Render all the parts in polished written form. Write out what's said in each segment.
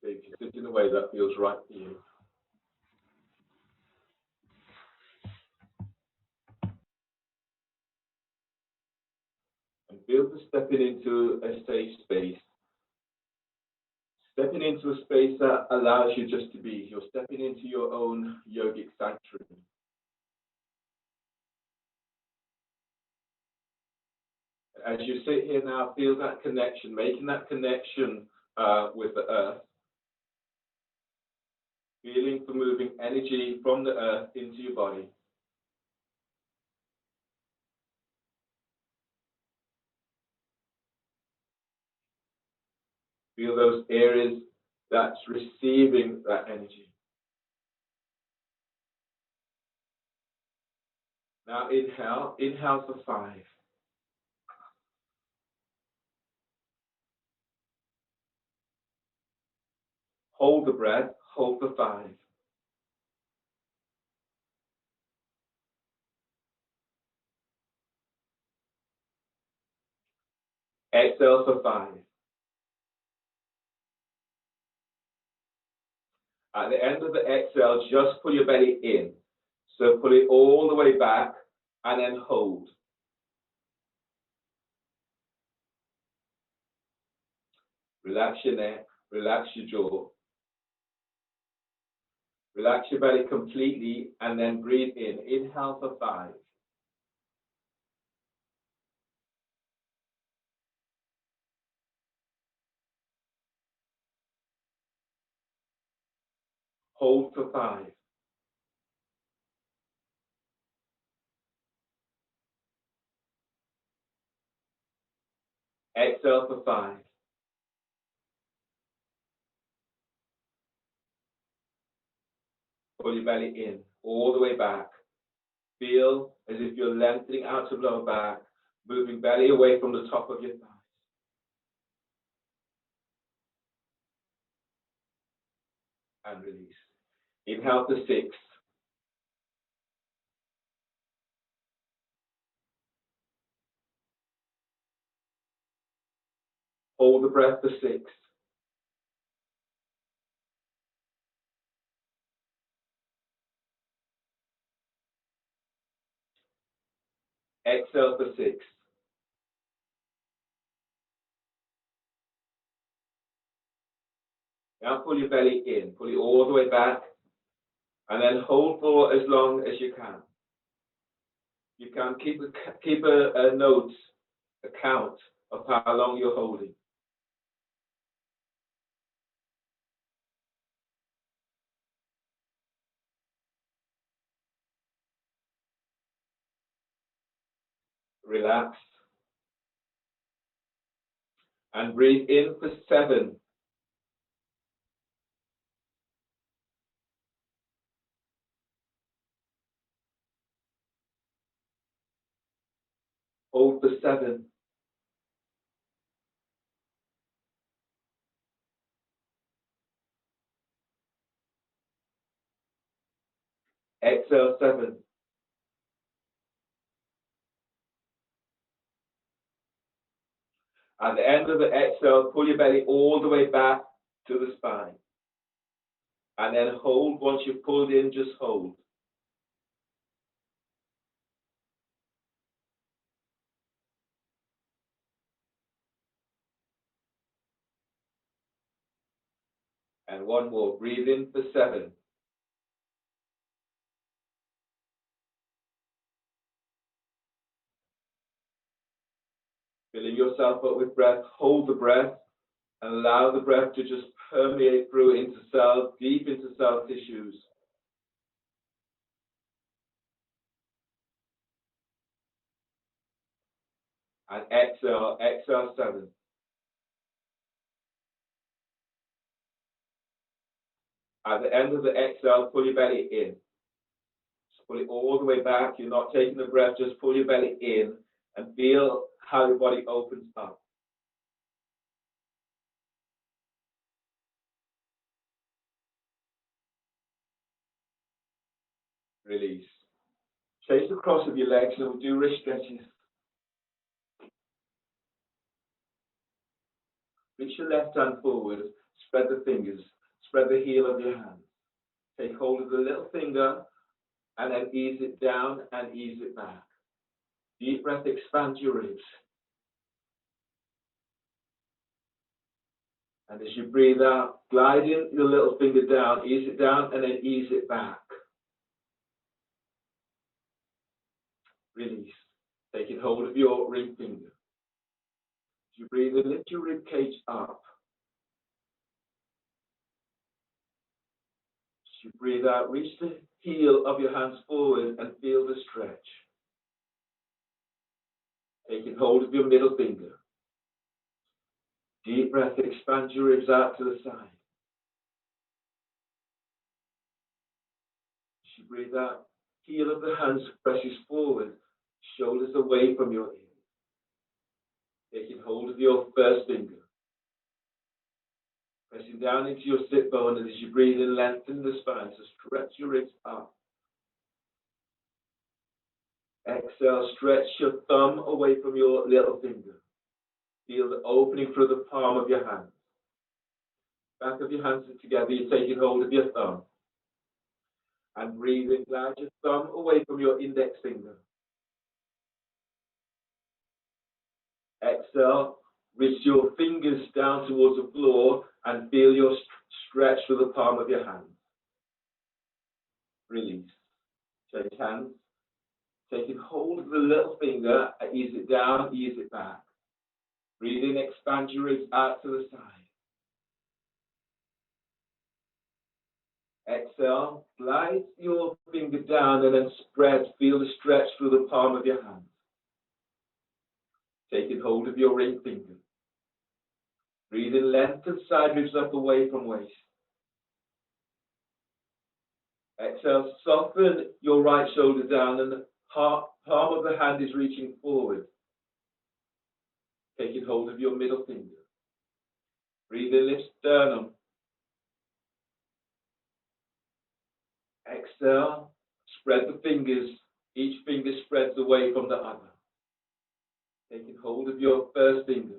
So you can sit in a way that feels right for you. And feel for stepping into a safe space. Stepping into a space that allows you just to be. You're stepping into your own yogic sanctuary. As you sit here now, feel that connection, making that connection with the earth. Feeling for moving energy from the earth into your body. Feel those areas that's receiving that energy. Now inhale. Inhale for 5. Hold the breath. Hold for 5. Exhale for 5. At the end of the exhale, just pull your belly in. So pull it all the way back and then hold. Relax your neck, relax your jaw. Relax your belly completely and then breathe in. Inhale for 5. Hold for 5. Exhale for 5. Pull your belly in, all the way back. Feel as if you're lengthening out your lower back, moving belly away from the top of your thighs. And release. Inhale for 6. Hold the breath for 6. Exhale for 6. Now pull your belly in, pull it all the way back, and then hold for as long as you can. You can keep a note, a count of how long you're holding. Relax. And breathe in for 7. Hold for 7. Exhale 7. At the end of the exhale, pull your belly all the way back to the spine. And then hold. Once you've pulled in, just hold. And one more. Breathe in for 7. Filling yourself up with breath. Hold the breath and allow the breath to just permeate through into cells, deep into cell tissues. And exhale. Exhale 7. At the end of the exhale, pull your belly in. Just pull it all the way back. You're not taking the breath, just pull your belly in and feel how your body opens up. Release. Change the cross of your legs and we'll do wrist stretches. Reach your left hand forward, Spread the fingers. Spread the heel of your hand. Take hold of the little finger and then ease it down and ease it back. Deep breath, expand your ribs. And as you breathe out, glide in your little finger down, ease it down and then ease it back. Release. Taking hold of your ring finger. As you breathe in, lift your rib cage up. As you breathe out, reach the heel of your hands forward and feel the stretch. Taking hold of your middle finger. Deep breath, expand your ribs out to the side. As you breathe out, heel of the hands presses forward, shoulders away from your ears. Taking hold of your first finger. Pressing down into your sit bone, and as you breathe in, lengthen the spine, so stretch your ribs up. Exhale, stretch your thumb away from your little finger. Feel the opening through the palm of your hand. Back of your hands are together, you're taking hold of your thumb. And breathe in, glide your thumb away from your index finger. Exhale, reach your fingers down towards the floor and feel your stretch through the palm of your hand. Release. Change hands. Taking hold of the little finger, ease it down, ease it back. Breathe in, expand your ribs out to the side. Exhale, glide your finger down and then spread, feel the stretch through the palm of your hand. Taking hold of your ring finger. Breathe in, lengthen side ribs up away from waist. Exhale, soften your right shoulder down and the palm of the hand is reaching forward. Taking hold of your middle finger. Breathe in, lift sternum. Exhale, spread the fingers. Each finger spreads away from the other. Taking hold of your first finger.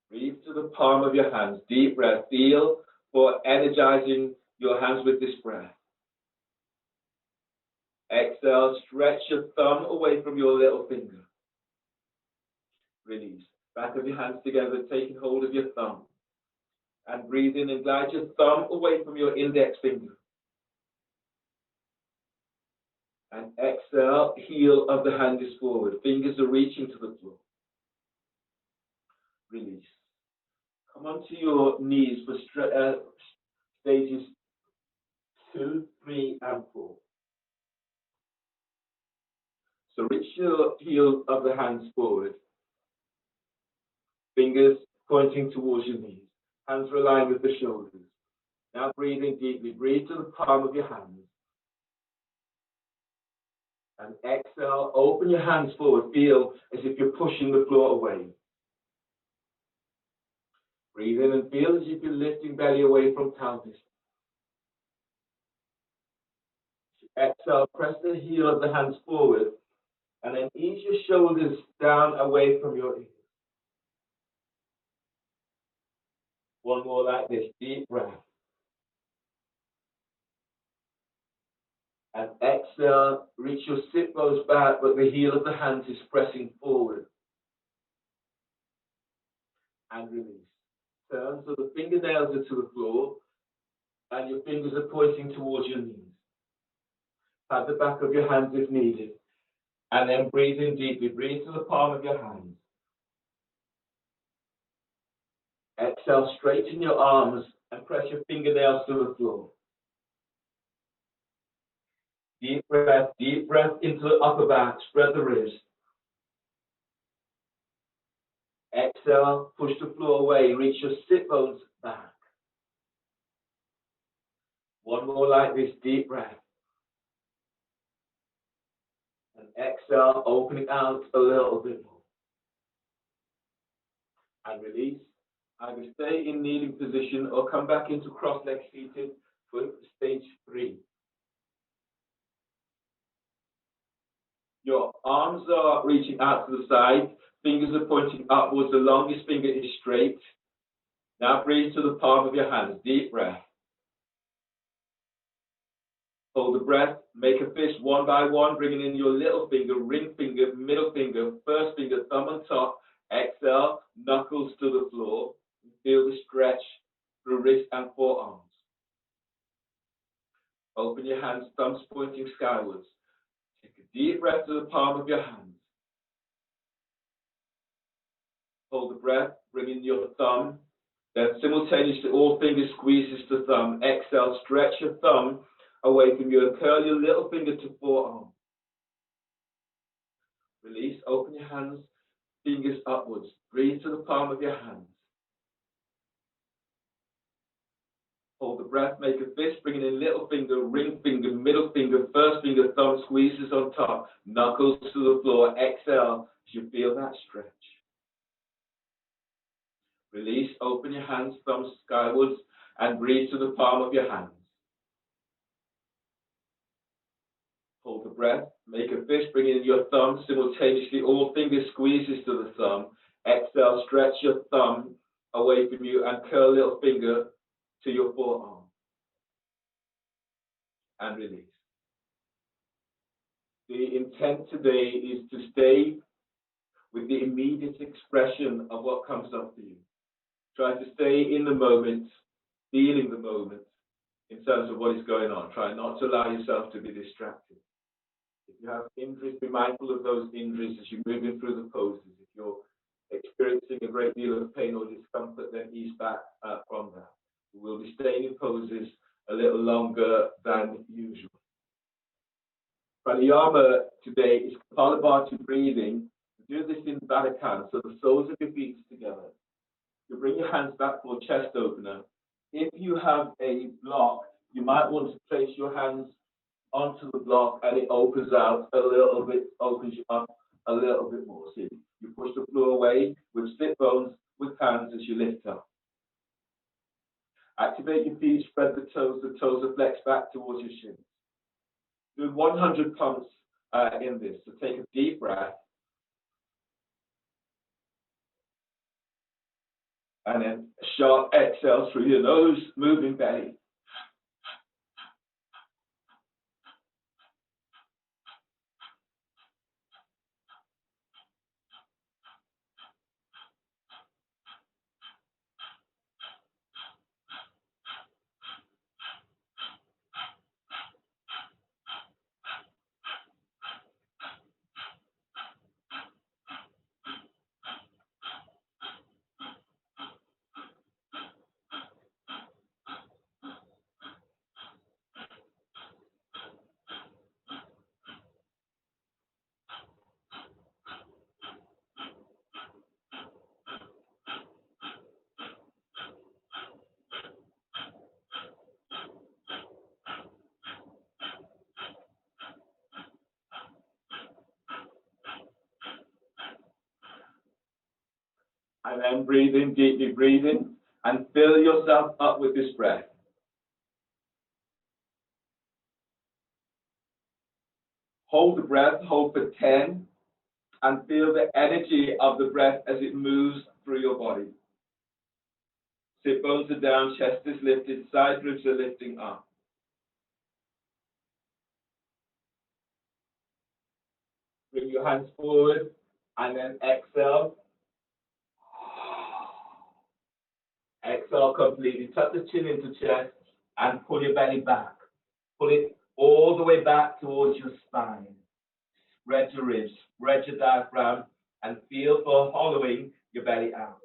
Breathe to the palm of your hands. Deep breath. Feel for energizing your hands with this breath. Exhale, stretch your thumb away from your little finger. Release. Back of your hands together, taking hold of your thumb. And breathe in and glide your thumb away from your index finger. And exhale, heel of the hand is forward. Fingers are reaching to the floor. Release. Come onto your knees for stages 2, 3, and 4. So reach your heel of the hands forward. Fingers pointing towards your knees. Hands are aligned with the shoulders. Now breathing deeply. Breathe to the palm of your hands. And exhale, open your hands forward. Feel as if you're pushing the floor away. Breathe in and feel as if you're lifting belly away from pelvis. Exhale, press the heel of the hands forward. And then ease your shoulders down away from your ears. One more like this. Deep breath. And exhale, reach your sit bones back, but the heel of the hands is pressing forward. And release. Turn so the fingernails are to the floor, and your fingers are pointing towards your knees. Pat the back of your hands if needed. And then breathe in deeply. Breathe to the palm of your hands. Exhale, straighten your arms and press your fingernails to the floor. Deep breath into the upper back. Spread the ribs. Exhale, push the floor away. Reach your sit bones back. One more like this. Deep breath. And exhale, opening out a little bit more. And release. Either stay in kneeling position or come back into cross-legged seated for stage 3. Your arms are reaching out to the side. Fingers are pointing upwards. The longest finger is straight. Now breathe to the palm of your hands. Deep breath. Hold the breath. Make a fist one by one, bringing in your little finger, ring finger, middle finger, first finger, thumb on top. Exhale, knuckles to the floor. Feel the stretch through wrist and forearms. Open your hands, thumbs pointing skywards. Take a deep breath to the palm of your hands. Hold the breath, bring in your thumb. Then simultaneously, all fingers squeezes to thumb. Exhale, stretch your thumb away from you and curl your little finger to forearm. Release, open your hands, fingers upwards. Breathe to the palm of your hands. Hold the breath, make a fist, bringing in little finger, ring finger, middle finger, first finger, thumb squeezes on top, knuckles to the floor. Exhale as you feel that stretch. Release, open your hands, thumbs skywards, and breathe to the palm of your hands. Hold the breath, make a fist, bring in your thumb, simultaneously all fingers squeezes to the thumb. Exhale, stretch your thumb away from you and curl little finger to your forearm. And release. The intent today is to stay with the immediate expression of what comes up for you. Try to stay in the moment, feeling the moment in terms of what is going on. Try not to allow yourself to be distracted. If you have injuries, be mindful of those injuries as you're moving through the poses. If you're experiencing a great deal of pain or discomfort, then ease back from that. We will be staying in poses a little longer than usual. Pranayama today is Kapalabhati breathing. Do this in Baddha Khan, so the soles of your feet together. You bring your hands back for chest opener. If you have a block, you might want to place your hands onto the block and it opens out a little bit, opens you up a little bit more. See, you push the floor away with sit bones with hands as you lift up. Activate your feet, spread the toes are flexed back towards your shins. Do 100 pumps in this, so take a deep breath. And then sharp exhale through your nose, moving belly. And then breathe in, deeply breathe in, and fill yourself up with this breath. Hold the breath, hold for 10, and feel the energy of the breath as it moves through your body. Sit bones are down, chest is lifted, side ribs are lifting up. Bring your hands forward, and then exhale. Exhale completely. Tuck the chin into chest and pull your belly back. Pull it all the way back towards your spine. Spread your ribs, spread your diaphragm, and feel for hollowing your belly out.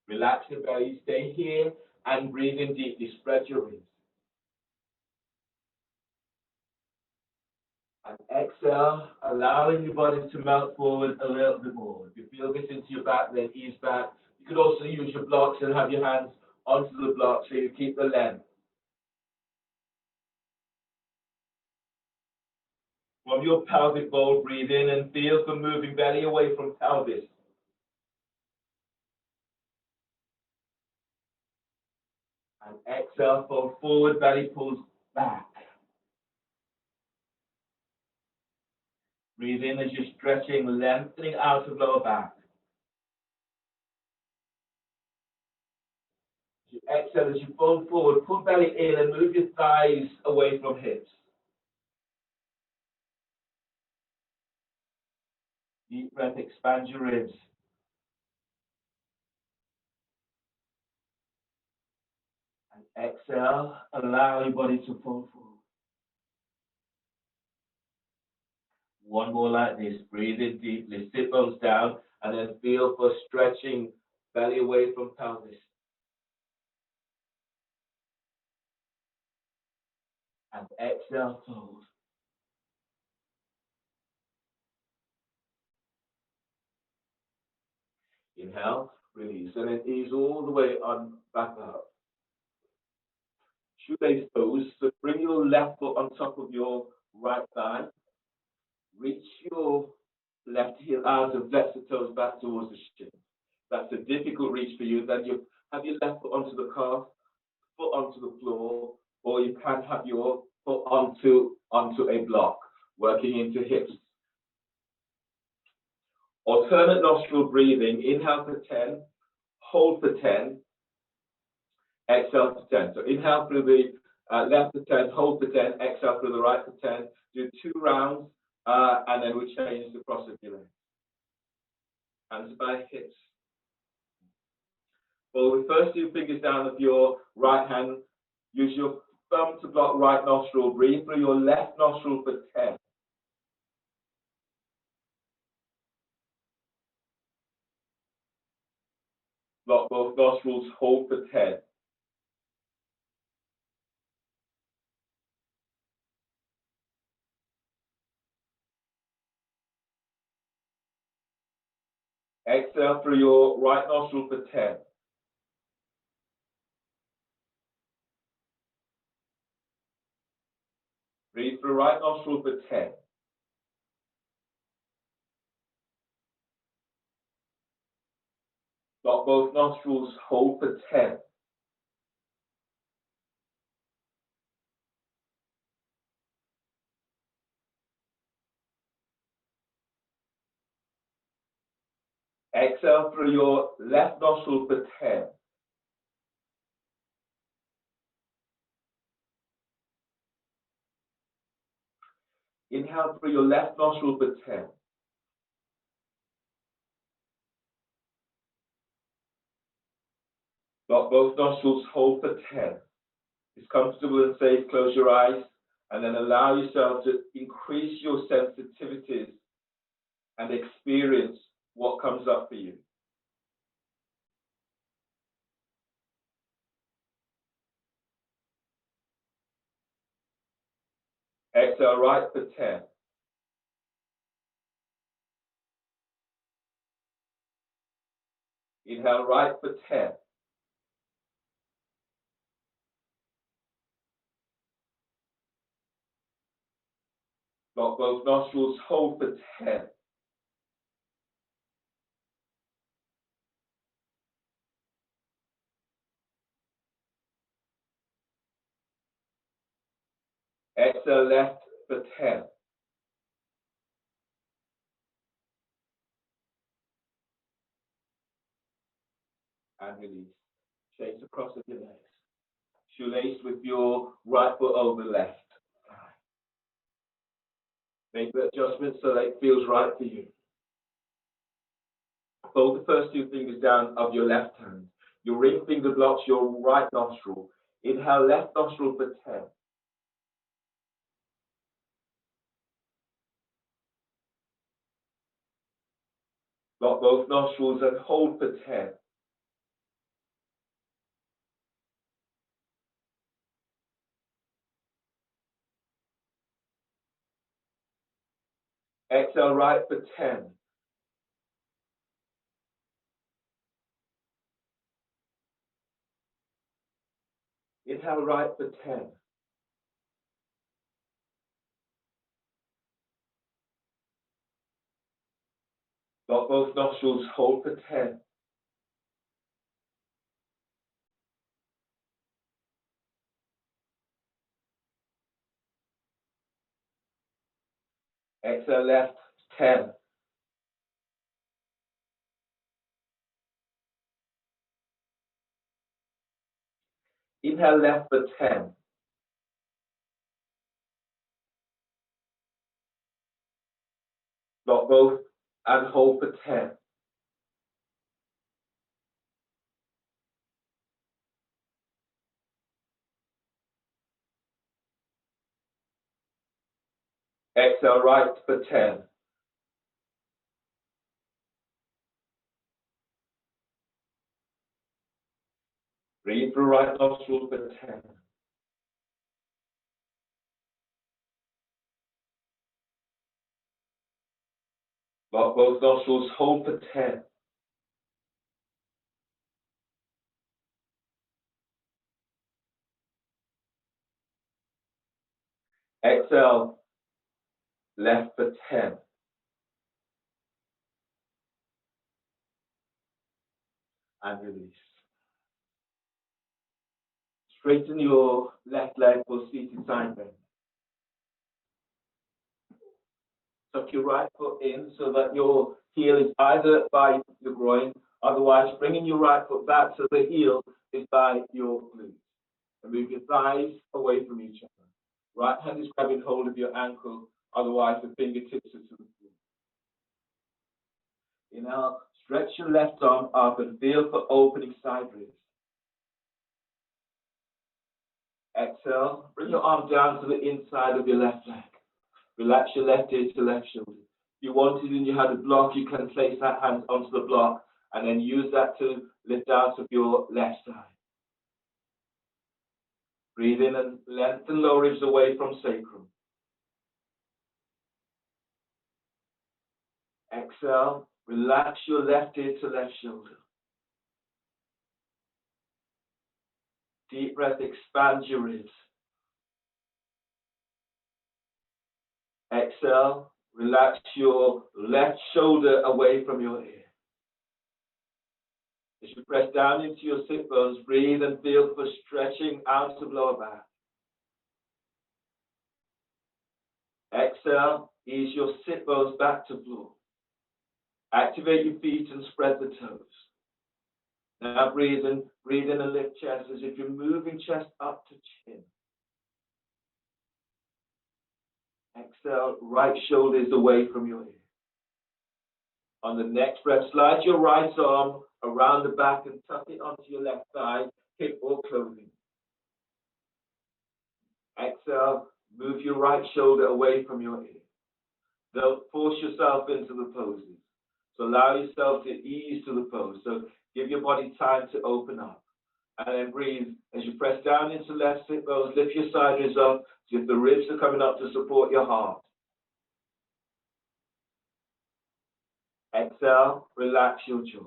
Relax your belly, stay here, and breathe in deeply. Spread your ribs. And exhale, allowing your body to melt forward a little bit more. If you feel this into your back, then ease back. You could also use your blocks and have your hands onto the block so you keep the length. From your pelvic bowl, breathe in and feel for moving belly away from pelvis. And exhale, fold forward, belly pulls back. Breathe in as you're stretching, lengthening out of lower back. exhale as you fold forward, pull belly in and move your thighs away from hips. Deep breath, expand your ribs. And exhale, allow your body to fold forward. One more like this. Breathe in deeply, sit bones down, and then feel for stretching belly away from pelvis. And exhale, fold. Inhale, release, and then ease all the way on back up. Shoelace pose, so bring your left foot on top of your right thigh. Reach your left heel out and flex the toes back towards the shin. That's a difficult reach for you. Then you have your left foot onto the calf, foot onto the floor, or you can have your foot onto a block, working into hips. Alternate nostril breathing. Inhale for 10, hold for 10, exhale for 10. So inhale through the left for 10, hold for 10, exhale through the right for 10. Do 2 rounds, and then we change the cross of your legs. Hands by hips. Well, with first 2 fingers down of your right hand, use your thumb to block right nostril. Breathe through your left nostril for 10. Block both nostrils, hold for 10. Exhale through your right nostril for 10. Breathe through right nostril for 10. Block both nostrils, hold for 10. Exhale through your left nostril for 10. Inhale through your left nostril for 10. Block both nostrils, hold for 10. It's comfortable and safe, close your eyes, and then allow yourself to increase your sensitivities and experience what comes up for you. Exhale right for 10. Inhale right for 10. Block both nostrils, hold for 10. Exhale left for 10. And release. Change the cross of your legs. Shoelace with your right foot over left. Make the adjustment so that it feels right for you. Fold the first 2 fingers down of your left hand. Your ring finger blocks your right nostril. Inhale left nostril for 10. Block both nostrils and hold for 10. Exhale right for 10. Inhale right for 10. Block both nostrils, hold for 10. Exhale left, 10. Inhale left for 10. Lock both and hold for 10. Exhale right for 10. Breathe through right nostril for 10. Lock both nostrils, hold for 10. Exhale left for 10. And release. Straighten your left leg for seated side bend. Tuck your right foot in so that your heel is either by your groin, otherwise bringing your right foot back so the heel is by your glutes. And move your thighs away from each other. Right hand is grabbing hold of your ankle, otherwise the fingertips are to the floor. Inhale, stretch your left arm up and feel for opening side ribs. Exhale, bring your arm down to the inside of your left leg. Relax your left ear to left shoulder. If you wanted and you had a block, you can place that hand onto the block and then use that to lift out of your left side. Breathe in and lengthen lower ribs away from sacrum. Exhale, relax your left ear to left shoulder. Deep breath, expand your ribs. Exhale, relax your left shoulder away from your ear. As you press down into your sit bones, breathe and feel for stretching out of lower back. Exhale, ease your sit bones back to floor. Activate your feet and spread the toes. Now breathe in and lift chest as if you're moving chest up to chin. Exhale, right shoulder is away from your ear. On the next breath, slide your right arm around the back and tuck it onto your left thigh, hip or clothing. Exhale, move your right shoulder away from your ear. Don't force yourself into the poses. So allow yourself to ease to the pose. So give your body time to open up. And then breathe as you press down into left sit bones. Lift your side ribs up so if the ribs are coming up to support your heart. Exhale, relax your jaw.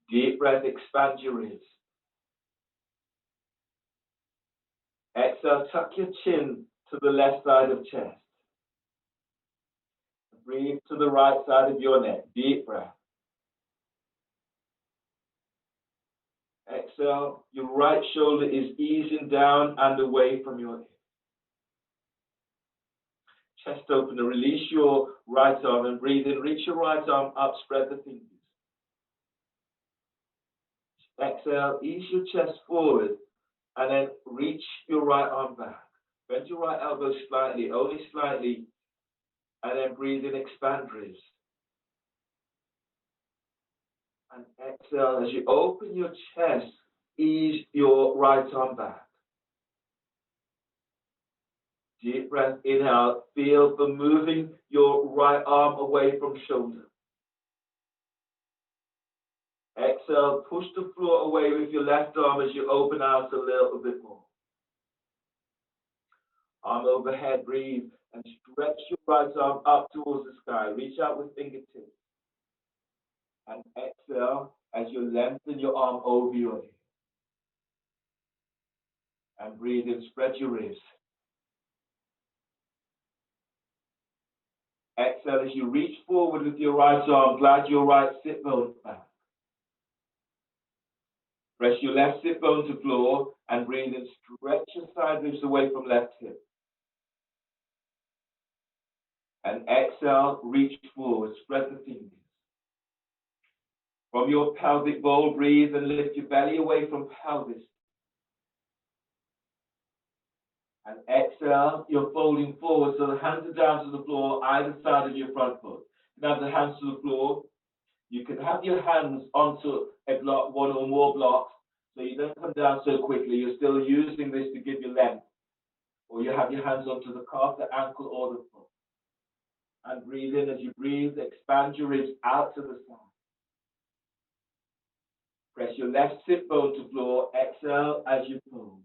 Deep breath, expand your ribs. Exhale, tuck your chin to the left side of chest. Breathe to the right side of your neck. Deep breath. Exhale, your right shoulder is easing down and away from your ear. Chest opener, release your right arm and breathe in. Reach your right arm up, spread the fingers. Exhale, ease your chest forward and then reach your right arm back. Bend your right elbow slightly, only slightly, and then breathe in, expand ribs. And exhale, as you open your chest, ease your right arm back. Deep breath, inhale, feel for moving your right arm away from shoulder. Exhale, push the floor away with your left arm as you open out a little bit more. Arm overhead, breathe, and stretch your right arm up towards the sky. Reach out with fingertips. And exhale as you lengthen your arm over your head. And breathe in, spread your ribs. Exhale as you reach forward with your right arm, glide your right sit bone back. Press your left sit bone to floor and breathe in, stretch your side ribs away from left hip. And exhale, reach forward, spread the fingers. From your pelvic bowl, breathe and lift your belly away from pelvis And exhale, you're folding forward, so the hands are down to the floor, either side of your front foot. You can have the hands to the floor. You can have your hands onto a block, one or more blocks, so you don't come down so quickly. You're still using this to give you length. Or you have your hands onto the calf, the ankle, or the foot. And breathe in. As you breathe, expand your ribs out to the side. Press your left sit bone to floor. Exhale as you fold.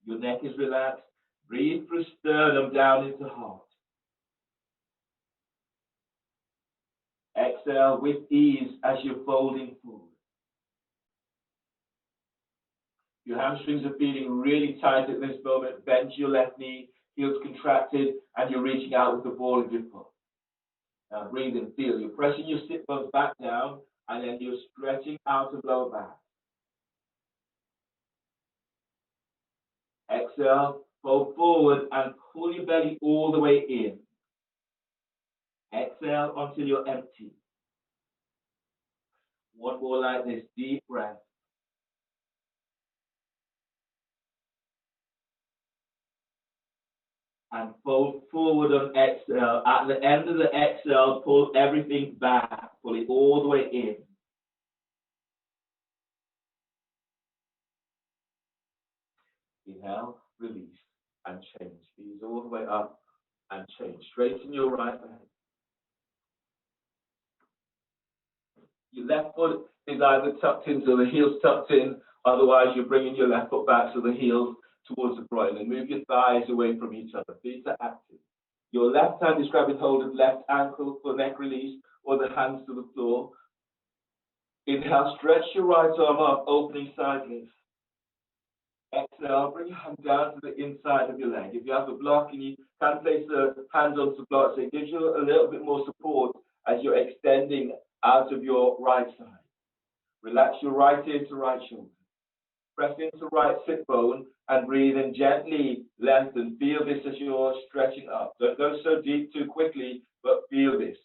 Your neck is relaxed. Breathe through sternum down into heart. Exhale with ease as you're folding forward. Your hamstrings are feeling really tight at this moment. Bend your left knee, heels contracted, and you're reaching out with the ball of your foot. Now breathe and feel. You're pressing your sit bones back down, and then you're stretching out of lower back. Exhale, fold forward and pull your belly all the way in. Exhale until you're empty. One more like this, deep breath. And fold forward on exhale. At the end of the exhale, pull everything back. Pull it all the way in. Inhale, release, and change. Ease all the way up and change. Straighten your right leg. Your left foot is either tucked in, so the heel's tucked in. Otherwise, you're bringing your left foot back so the heels towards the groin. And move your thighs away from each other. Feet are active. Your left hand is grabbing hold of left ankle for neck release, or the hands to the floor. Inhale, stretch your right arm up, opening side lift. Exhale, bring your hand down to the inside of your leg. If you have a block and you can place the hands onto the block, so it gives you a little bit more support as you're extending out of your right side. Relax your right ear to right shoulder. Press into right sit bone and breathe in gently, lengthen. Feel this as you're stretching up. Don't go so deep too quickly, but feel this.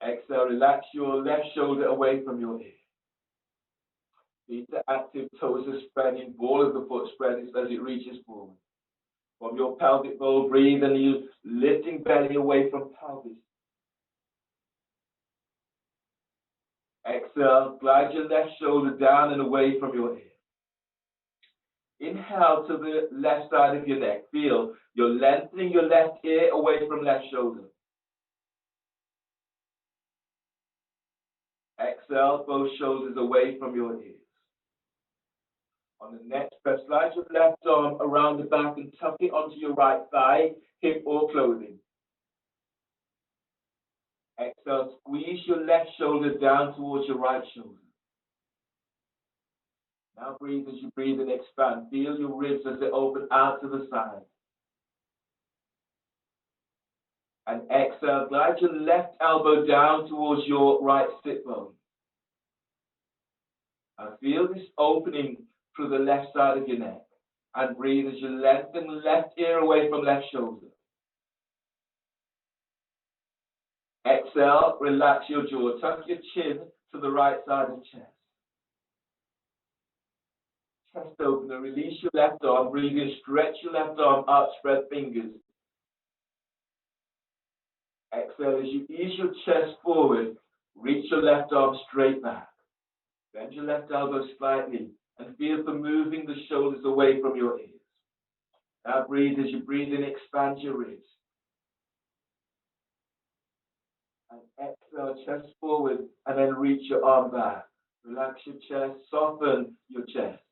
Exhale, relax your left shoulder away from your ear. Feet are active, toes are spreading, ball of the foot spreads as it reaches forward. From your pelvic bowl, breathe and you lifting belly away from pelvis. Exhale, glide your left shoulder down and away from your ear. Inhale to the left side of your neck. Feel you're lengthening your left ear away from left shoulder. Exhale, both shoulders away from your ears. On the next breath, slide your left arm around the back and tuck it onto your right thigh, hip or clothing. Exhale, squeeze your left shoulder down towards your right shoulder. Now breathe as you breathe and expand. Feel your ribs as they open out to the side. And exhale, glide your left elbow down towards your right sit bone. And feel this opening through the left side of your neck. And breathe as you lengthen left ear away from left shoulder. Exhale, relax your jaw. Tuck your chin to the right side of the chest. Chest opener, release your left arm. Breathe in, stretch your left arm out, spread fingers. Exhale, as you ease your chest forward, reach your left arm straight back. Bend your left elbow slightly and feel for moving the shoulders away from your ears. Now breathe as you breathe in, expand your ribs. And exhale, chest forward, and then reach your arm back. Relax your chest, soften your chest.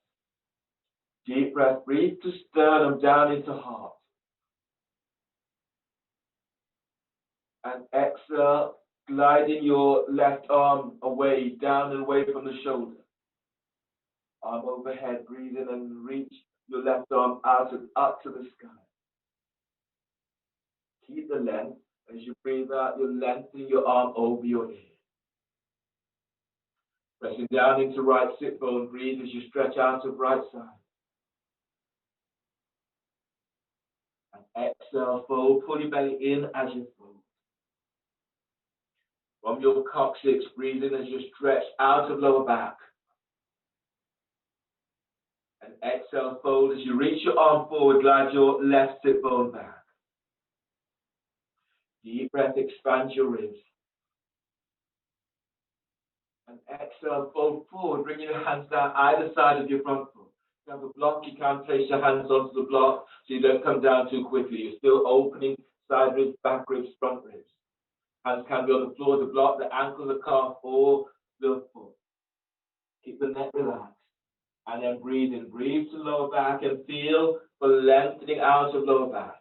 Deep breath, breathe to sternum, down into heart. And exhale, gliding your left arm away, down and away from the shoulder. Arm overhead, breathe in and reach your left arm out and up to the sky. Keep the length. As you breathe out, you're lengthening your arm over your ear. Pressing down into right sit bone, breathe as you stretch out of right side. And exhale, fold, pull your belly in as you fold. From your coccyx, breathe in as you stretch out of lower back. And exhale, fold. As you reach your arm forward, glide your left sit bone back. Deep breath, expand your ribs. And exhale, fold forward, bring your hands down either side of your front foot. If you have a block, you can place your hands onto the block so you don't come down too quickly. You're still opening side ribs, back ribs, front ribs. Hands can be on the floor, the block, the ankle, the calf, or the foot. Keep the neck relaxed. And then breathe in. Breathe to lower back and feel the lengthening out of lower back.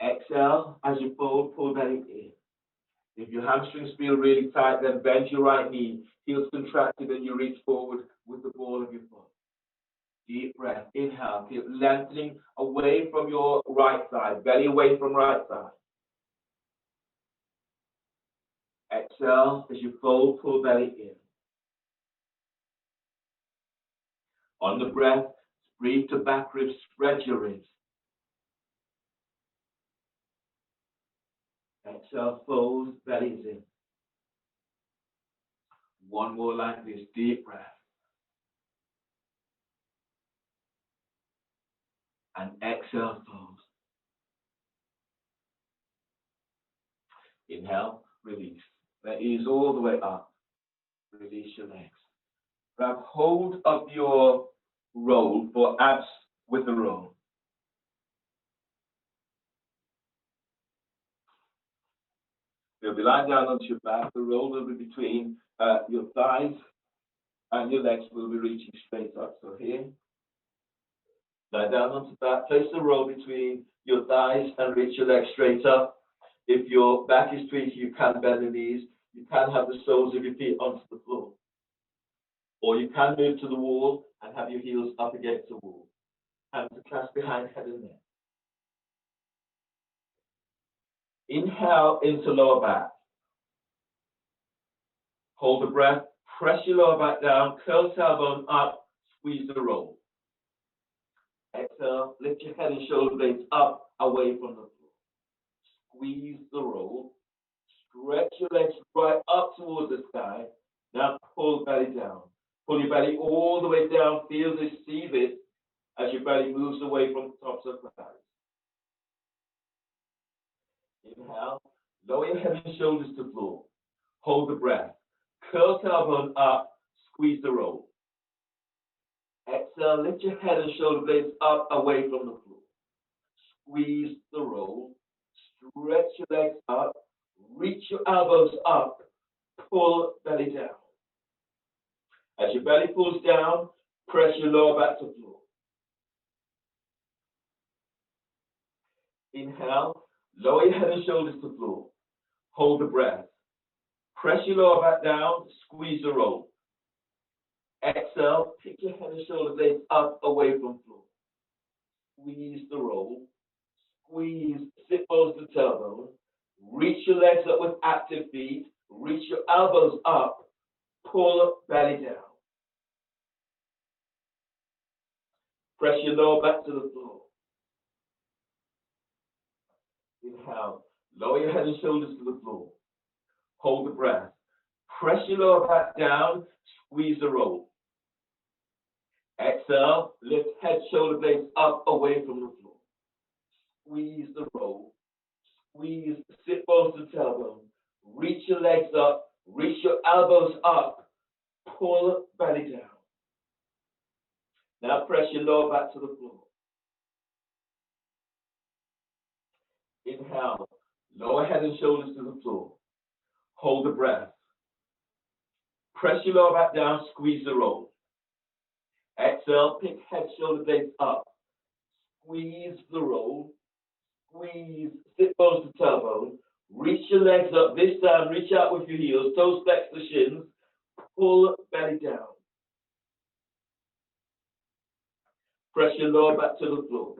Exhale as you fold, pull belly in. If your hamstrings feel really tight, then bend your right knee. Heels contracted and you reach forward with the ball of your foot. Deep breath. Inhale. Keep lengthening away from your right side. Belly away from right side. Exhale as you fold, pull belly in. On the breath, breathe to back ribs, spread your ribs. Exhale, fold, bellies in. One more like this, deep breath. And exhale, fold. Inhale, release. Let ease all the way up. Release your legs. Grab hold of your roll for abs with the roll. You'll be lying down onto your back. The roll will be between your thighs and your legs will be reaching straight up. So here, lie down onto back. Place the roll between your thighs and reach your legs straight up. If your back is tweaking, you can bend the knees. You can have the soles of your feet onto the floor. Or you can move to the wall and have your heels up against the wall. Hands to clasp behind head and neck. Inhale into lower back. Hold the breath. Press your lower back down. Curl tailbone up. Squeeze the roll. Exhale. Lift your head and shoulder blades up, away from the floor. Squeeze the roll. Stretch your legs right up towards the sky. Now pull belly down. Pull your belly all the way down. Feel this, see this, as your belly moves away from the tops of the thighs. Inhale. Lower your head and shoulders to the floor. Hold the breath. Curl tailbone up. Squeeze the roll. Exhale. Lift your head and shoulder blades up, away from the floor. Squeeze the roll. Stretch your legs up. Reach your elbows up. Pull belly down. As your belly pulls down, press your lower back to the floor. Inhale. Lower your head and shoulders to the floor. Hold the breath. Press your lower back down. Squeeze the roll. Exhale. Pick your head and shoulder blades up, away from the floor. Squeeze the roll. Squeeze. Sit bones to tailbone. Reach your legs up with active feet. Reach your elbows up. Pull belly down. Press your lower back to the floor. Inhale. Lower your head and shoulders to the floor. Hold the breath. Press your lower back down. Squeeze the roll. Exhale. Lift head, shoulder blades up, away from the floor. Squeeze the roll. Squeeze, sit bones to tailbone. Reach your legs up. Reach your elbows up. Pull belly down. Now press your lower back to the floor. Inhale. Lower head and shoulders to the floor. Hold the breath. Press your lower back down. Squeeze the roll. Exhale. Pick head, shoulder blades up. Squeeze the roll. Squeeze. Sit bones to tailbone. Reach your legs up. This time, reach out with your heels. Toes flex the shins. Pull belly down. Press your lower back to the floor.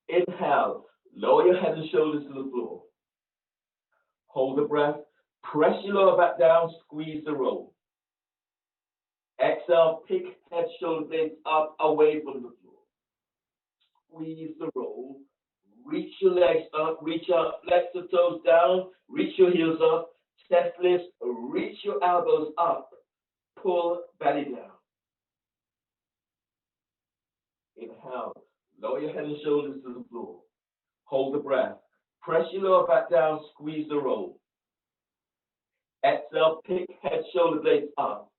Inhale. Lower your head and shoulders to the floor. Hold the breath. Press your lower back down. Squeeze the roll. Exhale. Pick head, shoulder blades up, away from the floor. Squeeze the roll. Reach your legs up. Reach out. Flex the toes down. Reach your heels up. Chest lifts. Reach your elbows up. pull belly down. Inhale, lower your head and shoulders to the floor. Hold the breath. Press your lower back down, squeeze the roll. Exhale, pick head, shoulder blades up.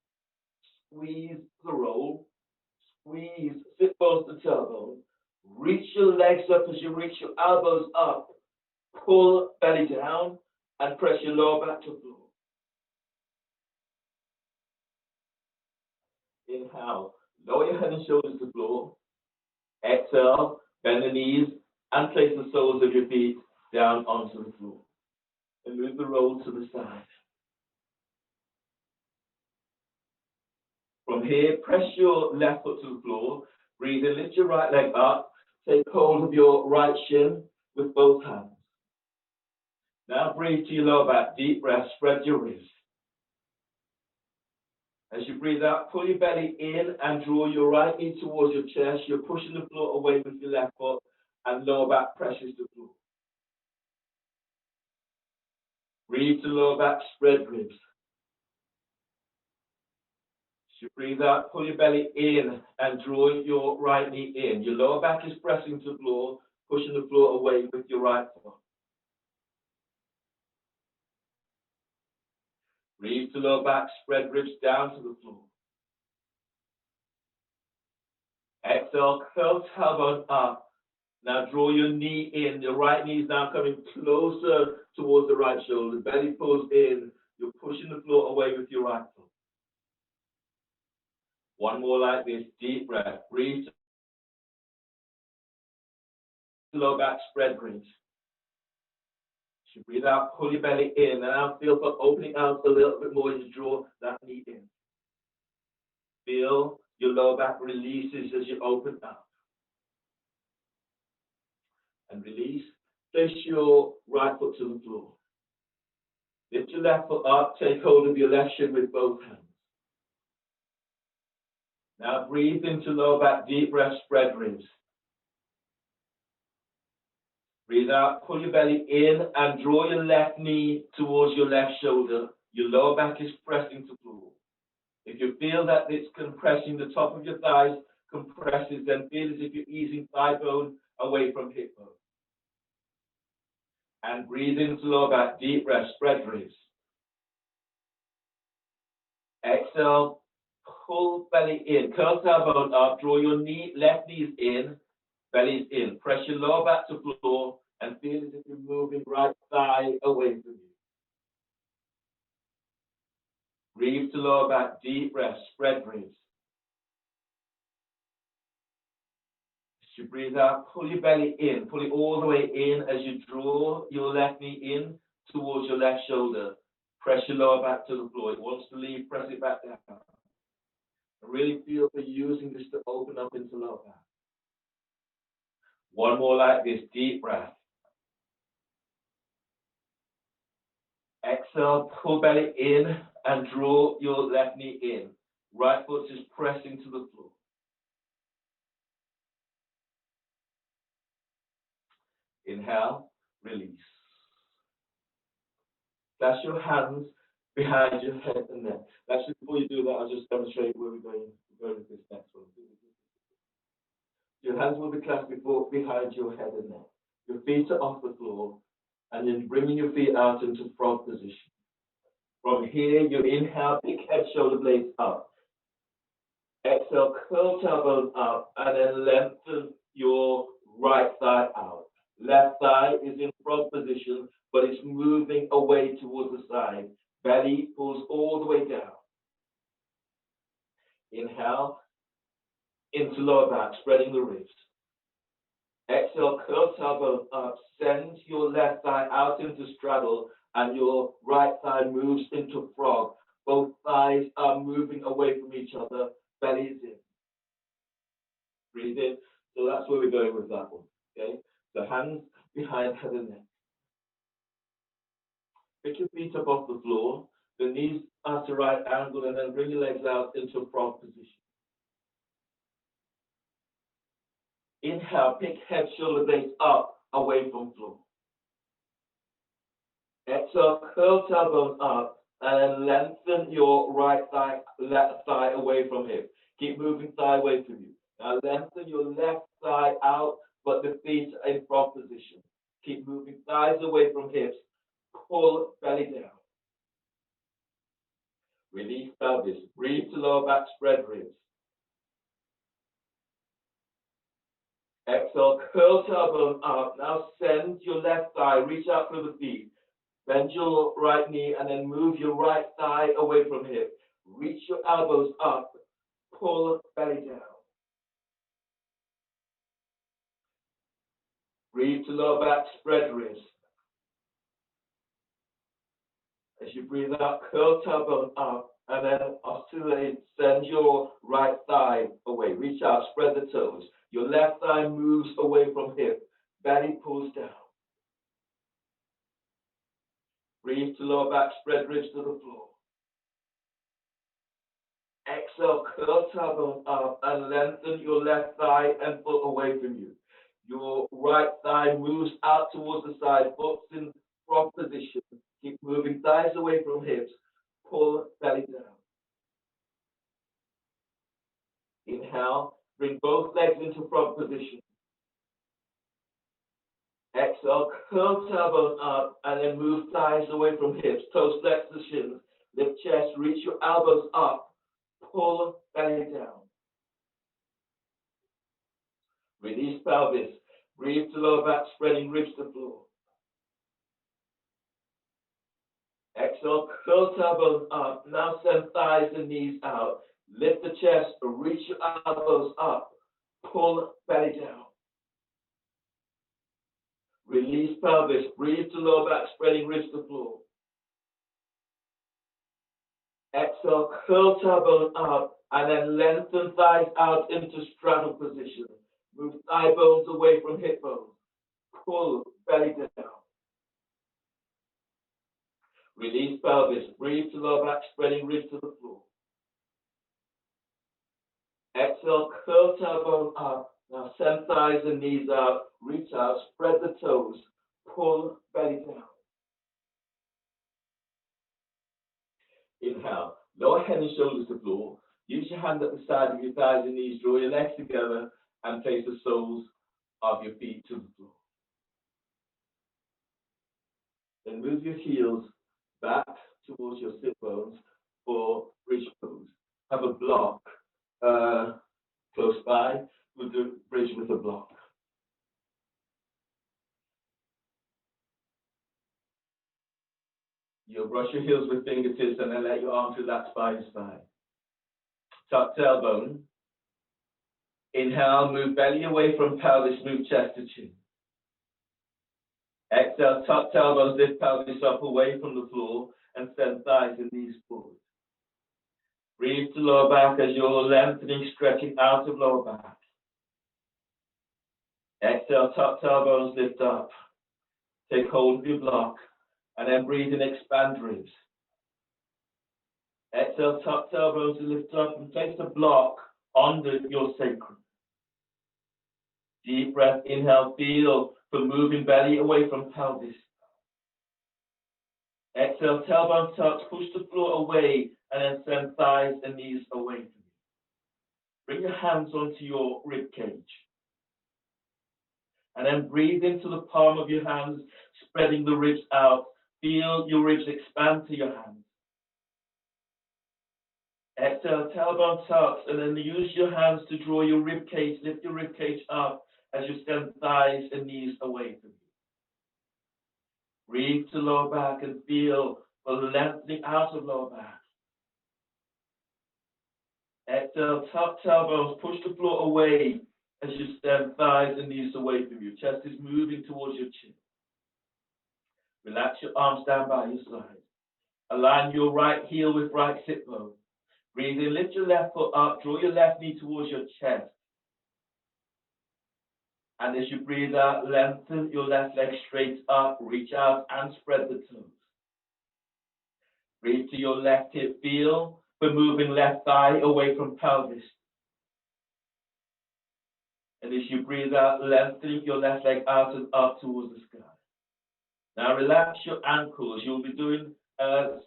Squeeze the roll. Squeeze, sit bones to tailbone. Reach your legs up as you reach your elbows up. Pull belly down and press your lower back to the floor. Inhale, lower your head and shoulders to the floor. Exhale, bend the knees and place the soles of your feet down onto the floor. And move the roll to the side. From here, press your left foot to the floor. Breathe in, lift your right leg up. Take hold of your right shin with both hands. Now breathe to your lower back. Deep breath, spread your wrists. As you breathe out, pull your belly in and draw your right knee towards your chest. You're pushing the floor away with your left foot and lower back presses the floor. Breathe to lower back, spread ribs. As you breathe out, pull your belly in and draw your right knee in. Your lower back is pressing to the floor, pushing the floor away with your right foot. Breathe to lower back, spread ribs down to the floor. Exhale, curl tailbone up. Now draw your knee in. Your right knee is now coming closer towards the right shoulder. Belly pulls in. You're pushing the floor away with your right foot. One more like this. Deep breath. Breathe. Lower back, spread ribs. As you breathe out, pull your belly in. And now feel for opening out a little bit more as you draw that knee in. Feel your lower back releases as you open up. And release. Place your right foot to the floor. Lift your left foot up. Take hold of your left shin with both hands. Now breathe into lower back. Deep breath. Spread ribs. Breathe out. Pull your belly in and draw your left knee towards your left shoulder. Your lower back is pressing to the floor. If you feel that it's compressing the top of your thighs, compresses, then feel as if you're easing thigh bone away from hip bone. And breathe into lower back, deep breath, spread ribs. Exhale, pull belly in, curl tailbone up, draw your left knees in, belly's in. Press your lower back to floor and feel as if you're moving right thigh away from you. Breathe to lower back, deep breath, spread ribs. As you breathe out, pull your belly in, pull it all the way in as you draw your left knee in towards your left shoulder. Press your lower back to the floor. It wants to leave, press it back down. And really feel for using this to open up into lower back. One more like this, deep breath. Exhale, pull belly in and draw your left knee in. Right foot is pressing to the floor. Inhale, release. Place your hands behind your head and neck. Actually, before you do that, I'll just demonstrate where we're going with this next one. Your hands will be clasped behind your head and neck. Your feet are off the floor, and then bringing your feet out into frog position. From here, you inhale, pick head, shoulder blades up. Exhale, curl tailbone up, and then lengthen your right thigh out. Left thigh is in frog position, but it's moving away towards the side. Belly pulls all the way down. Inhale, into lower back, spreading the ribs. Exhale, curl tailbone up, send your left thigh out into straddle, and your right thigh moves into frog. Both thighs are moving away from each other, belly is in. Breathe in. So that's where we're going with that one. Okay? So hands behind head and neck. Pick your feet up off the floor, the knees at the right angle, and then bring your legs out into frog position. Inhale, pick head, shoulder blades up, away from floor. Exhale, curl tailbone up, And then lengthen your right thigh, left thigh away from hip. Keep moving thigh away from you. Now lengthen your left thigh out, but the feet are in front position. Keep moving thighs away from hips. Pull belly down. Release pelvis. Breathe to lower back, spread ribs. Exhale, curl tailbone up. Now send your left thigh, reach out through the feet. Bend your right knee and then move your right thigh away from hip. Reach your elbows up. Pull belly down. Breathe to lower back, spread ribs. As you breathe out, curl tailbone up, and then oscillate, send your right thigh away. Reach out, spread the toes. Your left thigh moves away from hip. Belly pulls down. Breathe to lower back, spread ribs to the floor. Exhale, curl tailbone up and lengthen your left thigh and foot away from you. Your right thigh moves out towards the side, foot's in front position. Keep moving thighs away from hips. Pull belly down. Inhale, bring both legs into front position. Exhale, curl tailbone up and then move thighs away from hips. Toes flex the shins. Lift chest, reach your elbows up. Pull belly down. Release pelvis. Breathe to lower back, spreading ribs to floor. Exhale, curl tailbone up. Now send thighs and knees out. Lift the chest, reach your elbows up. Pull belly down. Release pelvis. Breathe to lower back, spreading ribs to floor. Exhale, curl tailbone up, and then lengthen thighs out into straddle position. Move thigh bones away from hip bones. Pull belly down. Release pelvis. Breathe to lower back, spreading ribs to the floor. Exhale, curl tailbone up. Now send thighs and knees out. Reach out, spread the toes. Pull belly down. Inhale. Lower head and shoulders to the floor. Use your hand at the side of your thighs and knees. Draw your legs together and place the soles of your feet to the floor. Then move your heels back towards your sit bones for bridge pose. Have a block close by. We'll do bridge with a block. You'll brush your heels with fingertips and then let your arms relax by your side. Tuck tailbone. Inhale, move belly away from pelvis, move chest to chin. Exhale, tuck tailbones, lift pelvis up away from the floor and send thighs and knees forward. Breathe to lower back as you're lengthening, stretching out of lower back. Exhale, tuck tailbones, lift up. Take hold of your block and then breathe and expand ribs. Exhale, tuck tailbones and lift up and place the block under your sacrum. Deep breath, inhale, feel for moving belly away from pelvis. Exhale, tailbone tucks, push the floor away and then send thighs and knees away from you. Bring your hands onto your rib cage. And then breathe into the palm of your hands, spreading the ribs out. Feel your ribs expand to your hands. Exhale, tailbone tucks, and then use your hands to draw your rib cage, lift your rib cage up as you send thighs and knees away from you. Breathe to lower back and feel the lengthening out of lower back. Exhale, tuck tailbones, push the floor away as you send thighs and knees away from you. Chest is moving towards your chin. Relax your arms down by your side. Align your right heel with right sit bone. Breathe in, lift your left foot up, draw your left knee towards your chest. And as you breathe out, lengthen your left leg straight up, reach out and spread the toes. Breathe to your left hip, feel for moving left thigh away from pelvis. And as you breathe out, lengthening your left leg out and up towards the sky. Now relax your ankles. You'll be doing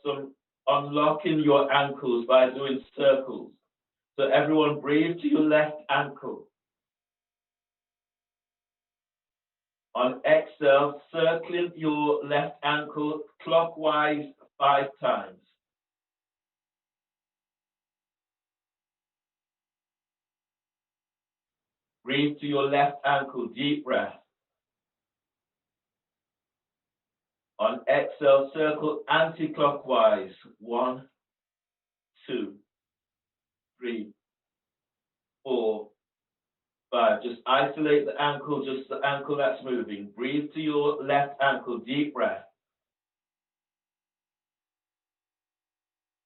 some unlocking your ankles by doing circles. So everyone breathe to your left ankle. On exhale, circling your left ankle clockwise 5 times. Breathe to your left ankle, deep breath. On exhale, circle anti-clockwise. 1, 2, 3, 4, 5. Just isolate the ankle, just the ankle that's moving. Breathe to your left ankle, deep breath.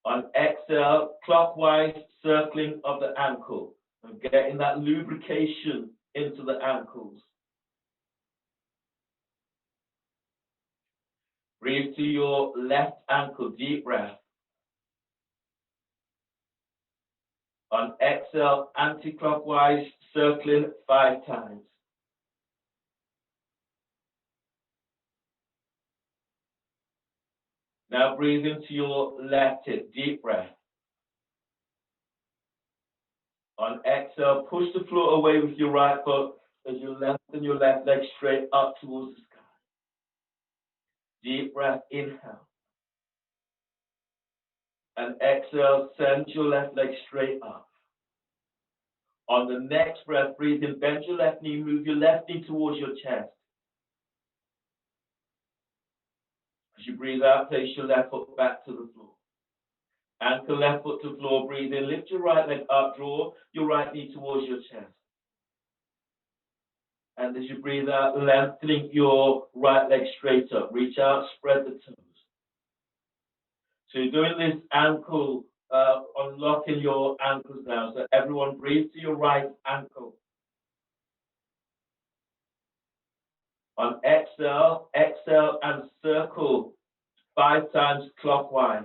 On exhale, clockwise circling of the ankle and getting that lubrication into the ankles. Breathe to your left ankle, deep breath. On exhale, anti-clockwise circling 5 times. Now breathe into your left hip, deep breath. On exhale, push the floor away with your right foot as you lengthen your left leg straight up towards the sky. Deep breath, inhale. And exhale, send your left leg straight up. On the next breath, breathe in, bend your left knee, move your left knee towards your chest. As you breathe out, place your left foot back to the floor. Anchor left foot to floor, breathe in, lift your right leg up, draw your right knee towards your chest. And as you breathe out, lengthening your right leg straight up, reach out, spread the toes. So you're doing this ankle, unlocking your ankles now. So everyone breathe to your right ankle. On exhale, exhale and circle 5 times clockwise.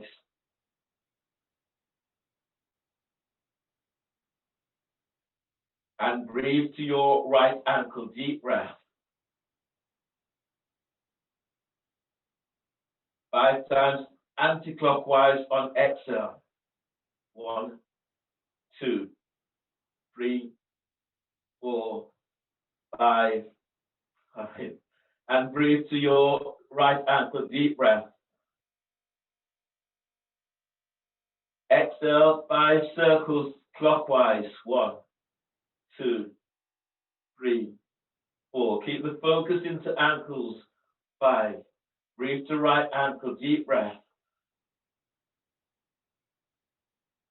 And breathe to your right ankle, deep breath. 5 times anti-clockwise on exhale. 1, 2, 3, 4, 5, 5. And breathe to your right ankle, deep breath. Exhale, 5 circles clockwise. 1, 2, 3, 4. Keep the focus into ankles. 5. Breathe to right ankle, deep breath.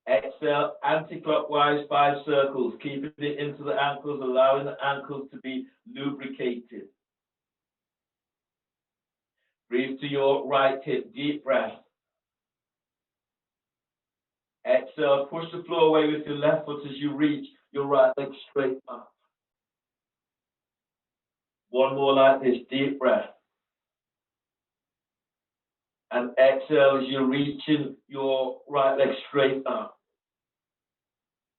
Exhale, anti-clockwise 5 circles, keeping it into the ankles, allowing the ankles to be lubricated. Breathe to your right hip, deep breath. Exhale, push the floor away with your left foot as you reach your right leg straight up. One more like this, deep breath. And exhale as you're reaching your right leg straight up.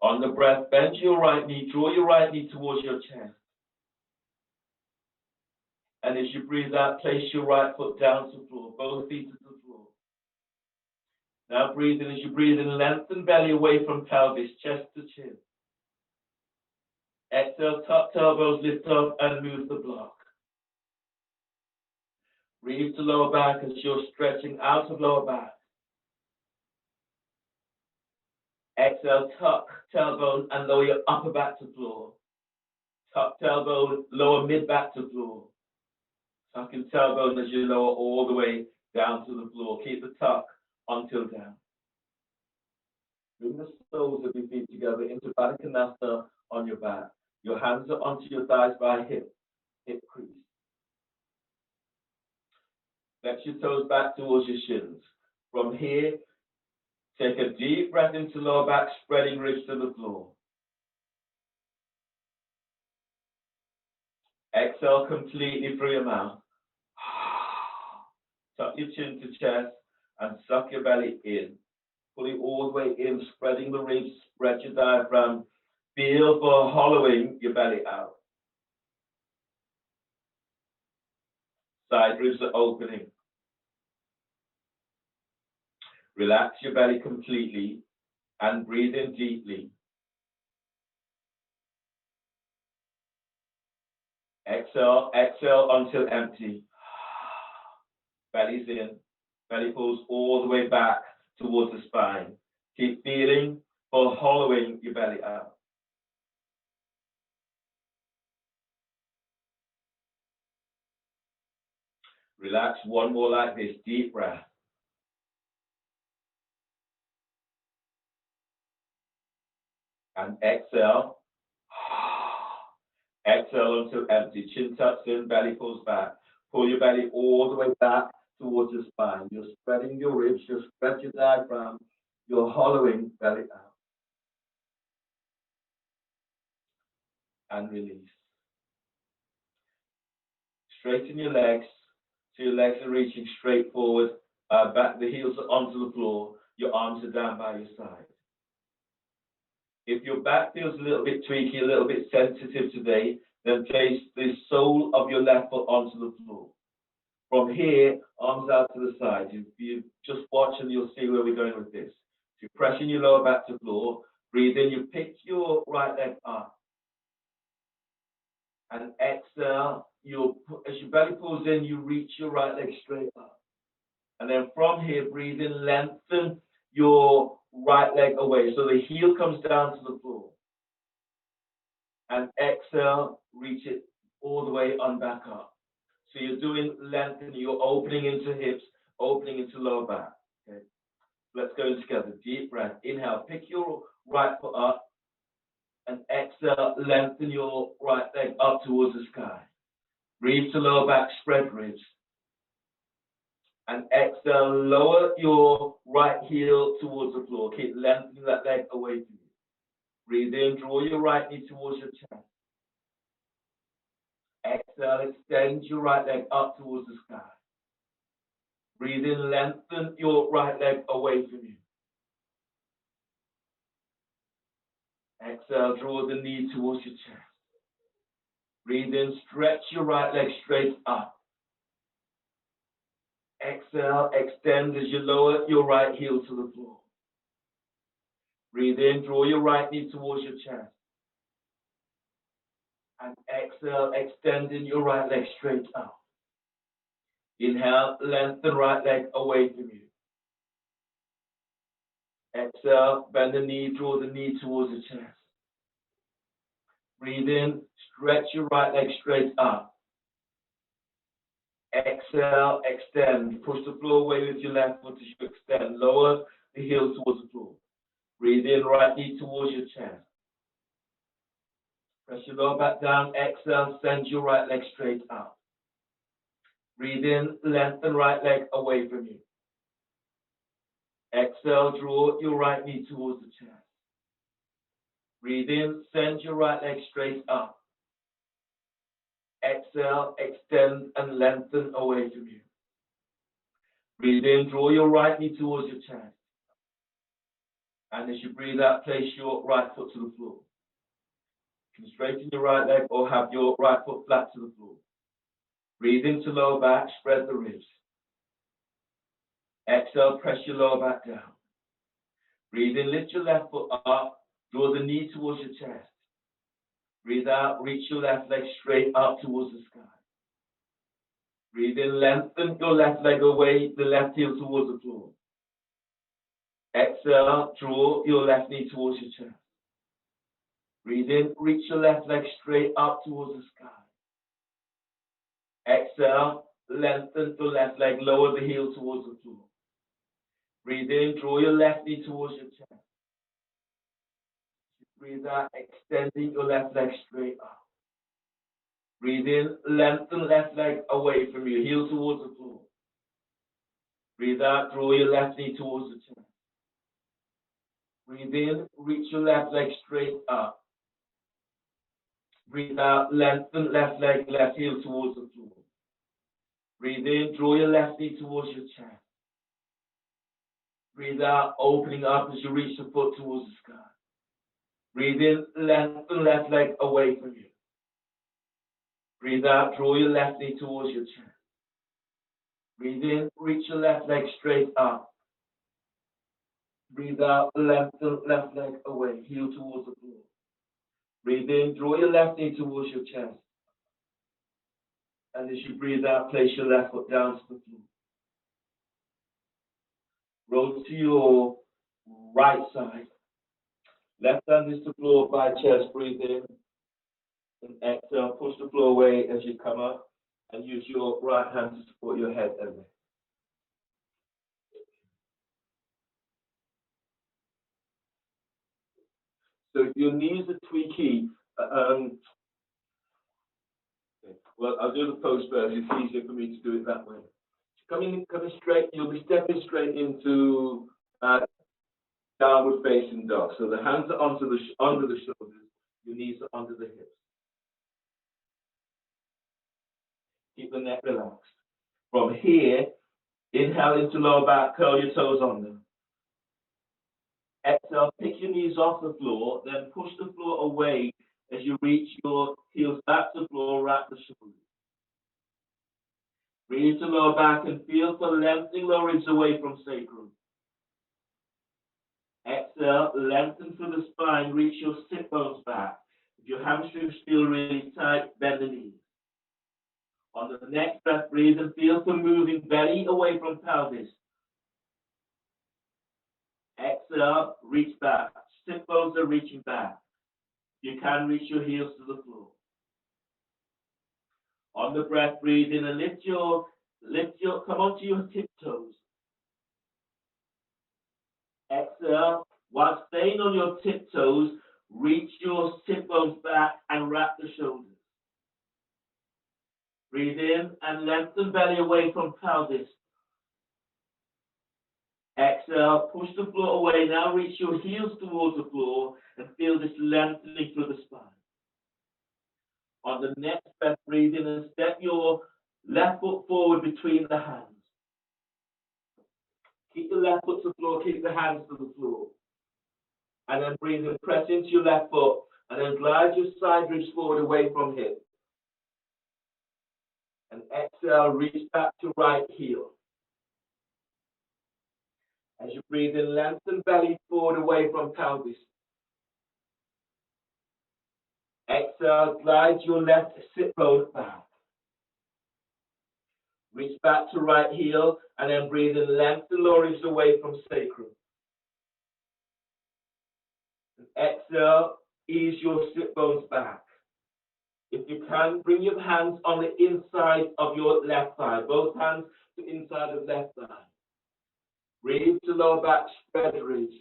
On the breath, bend your right knee, draw your right knee towards your chest. And as you breathe out, place your right foot down to the floor, both feet to the floor. Now breathe in. As you breathe in, lengthen belly away from pelvis, chest to chin. Exhale, tuck elbows, lift up and move the block. Breathe to lower back as you're stretching out of lower back. Exhale, tuck tailbone and lower your upper back to floor. Tuck tailbone, lower mid back to floor. Tucking tailbone as you lower all the way down to the floor. Keep the tuck until down. Bring the soles of your feet together into Baddha Konasana on your back. Your hands are onto your thighs by hip crease. Flex your toes back towards your shins. From here, take a deep breath into lower back, spreading ribs to the floor. Exhale completely through your mouth. Tuck your chin to chest and suck your belly in. Pull it all the way in, spreading the ribs, spread your diaphragm. Feel for hollowing your belly out. Side ribs are opening. Relax your belly completely and breathe in deeply. Exhale, exhale until empty. Belly's in. Belly pulls all the way back towards the spine. Keep feeling for hollowing your belly out. Relax one more like this. Deep breath. And exhale. Exhale until empty. Chin tucks in, belly pulls back. Pull your belly all the way back towards the spine. You're spreading your ribs, you're spreading your diaphragm, you're hollowing belly out. And release. Straighten your legs so your legs are reaching straight forward. Back, the heels are onto the floor. Your arms are down by your side. If your back feels a little bit tweaky, a little bit sensitive today, then place the sole of your left foot onto the floor. From here, arms out to the side. You just watch and you'll see where we're going with this. So you're pressing your lower back to the floor. Breathe in. You pick your right leg up. And exhale. As your belly pulls in, you reach your right leg straight up. And then from here, breathe in. Lengthen your right leg away. So the heel comes down to the floor. And exhale. Reach it all the way on back up. So you're doing lengthening, you're opening into hips, opening into lower back. Okay. Let's go together. Deep breath. Inhale. Pick your right foot up. And exhale. Lengthen your right leg up towards the sky. Breathe to lower back. Spread ribs. And exhale. Lower your right heel towards the floor. Keep lengthening that leg away from you. Breathe in. Draw your right knee towards your chest. Exhale. Extend your right leg up towards the sky. Breathe in, lengthen your right leg away from you. Exhale, draw the knee towards your chest. Breathe in, stretch your right leg straight up. Exhale, extend as you lower your right heel to the floor. Breathe in, draw your right knee towards your chest. And exhale, extending your right leg straight up. Inhale, lengthen right leg away from you. Exhale, bend the knee, draw the knee towards the chest. Breathe in, stretch your right leg straight up. Exhale, extend. Push the floor away with your left foot as you extend. Lower the heel towards the floor. Breathe in, right knee towards your chest. Press your lower back down. Exhale, send your right leg straight up. Breathe in, lengthen right leg away from you. Exhale, draw your right knee towards the chest. Breathe in, send your right leg straight up. Exhale, extend and lengthen away from you. Breathe in, draw your right knee towards your chest. And as you breathe out, place your right foot to the floor. You can straighten your right leg or have your right foot flat to the floor. Breathe into lower back, spread the ribs. Exhale, press your lower back down. Breathe in, lift your left foot up, draw the knee towards your chest. Breathe out, reach your left leg straight up towards the sky. Breathe in, lengthen your left leg away, the left heel towards the floor. Exhale, draw your left knee towards your chest. Breathe in, reach your left leg straight up towards the sky. Exhale, lengthen the left leg, lower the heel towards the floor. Breathe in, draw your left knee towards your chest. Breathe out, extending your left leg straight up. Breathe in, lengthen left leg away from you, heel towards the floor. Breathe out, draw your left knee towards the chest. Breathe in, reach your left leg straight up. Breathe out, lengthen left leg, left heel towards the floor. Breathe in, draw your left knee towards your chest. Breathe out, opening up as you reach the foot towards the sky. Breathe in, lengthen left leg away from you. Breathe out, draw your left knee towards your chest. Breathe in, reach your left leg straight up. Breathe out, lengthen left leg away, heel towards the floor. Breathe in, draw your left knee towards your chest. And as you breathe out, place your left foot down to the floor. Roll to your right side. Left hand is to floor by chest. Breathe in. And exhale, push the floor away as you come up. And use your right hand to support your head and neck. So your knees are tweaky. Well, I'll do the pose first. It's easier for me to do it that way. Coming straight, you'll be stepping straight into downward facing dog. So the hands are under the shoulders, your knees are under the hips. Keep the neck relaxed. From here, inhale into lower back, curl your toes under. Exhale, pick your knees off the floor, then push the floor away as you reach your heels back to the floor, wrap the shoulders. Breathe to lower back and feel for lengthening lower ribs away from sacrum. Exhale, lengthen through the spine, reach your sit bones back. If your hamstrings feel really tight, bend the knees. On the next breath, breathe and feel for moving belly away from pelvis. Exhale, reach back. Sit bones are reaching back. You can reach your heels to the floor. On the breath, breathe in and come onto your tiptoes. Exhale, while staying on your tiptoes, reach your sit bones back and wrap the shoulders. Breathe in and lengthen belly away from pelvis. Exhale, push the floor away. Now reach your heels towards the floor and feel this lengthening through the spine. On the next breath, breathe in and step your left foot forward between the hands. Keep the left foot to the floor, keep the hands to the floor. And then breathe in, press into your left foot, and then glide your side ribs forward away from hip. And exhale, reach back to right heel. As you breathe in, lengthen belly forward away from pelvis. Exhale, glide your left sit bone back. Reach back to right heel, and then breathe in, lengthen lower ribs away from sacrum. And exhale, ease your sit bones back. If you can, bring your hands on the inside of your left thigh, both hands to inside of left thigh. Breathe to lower back, spread ribs.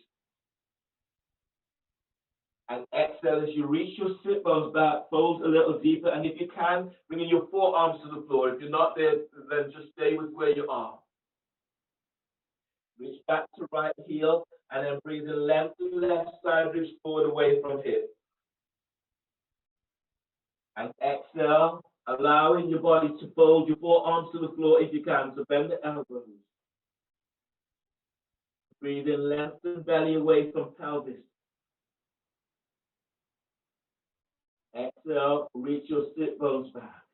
And exhale as you reach your sit bones back, fold a little deeper. And if you can, bring in your forearms to the floor. If you're not there, then just stay with where you are. Reach back to right heel, and then breathe in, lengthen left side ribs forward away from hip. And exhale, allowing your body to fold your forearms to the floor if you can, so bend the elbows. Breathe in, lengthen belly away from pelvis. Exhale, reach your sit bones back.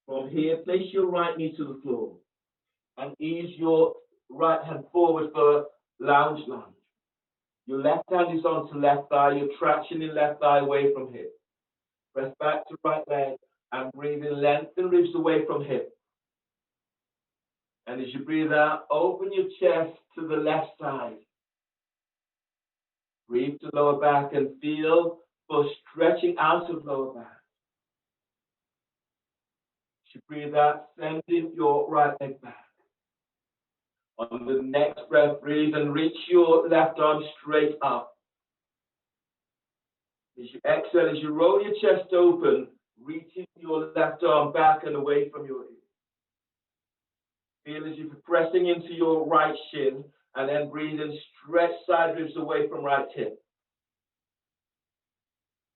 From here, place your right knee to the floor and ease your right hand forward for lunge. Your left hand is onto left thigh, your traction in left thigh away from hip. Press back to right leg and breathe in, lengthen ribs away from hip. And as you breathe out, open your chest to the left side. Breathe to lower back and feel for stretching out of lower back. As you breathe out, sending your right leg back. On the next breath, breathe and reach your left arm straight up. As you exhale, as you roll your chest open, reaching your left arm back and away from your ear. Feel as you're pressing into your right shin, and then breathe and stretch side ribs away from right hip.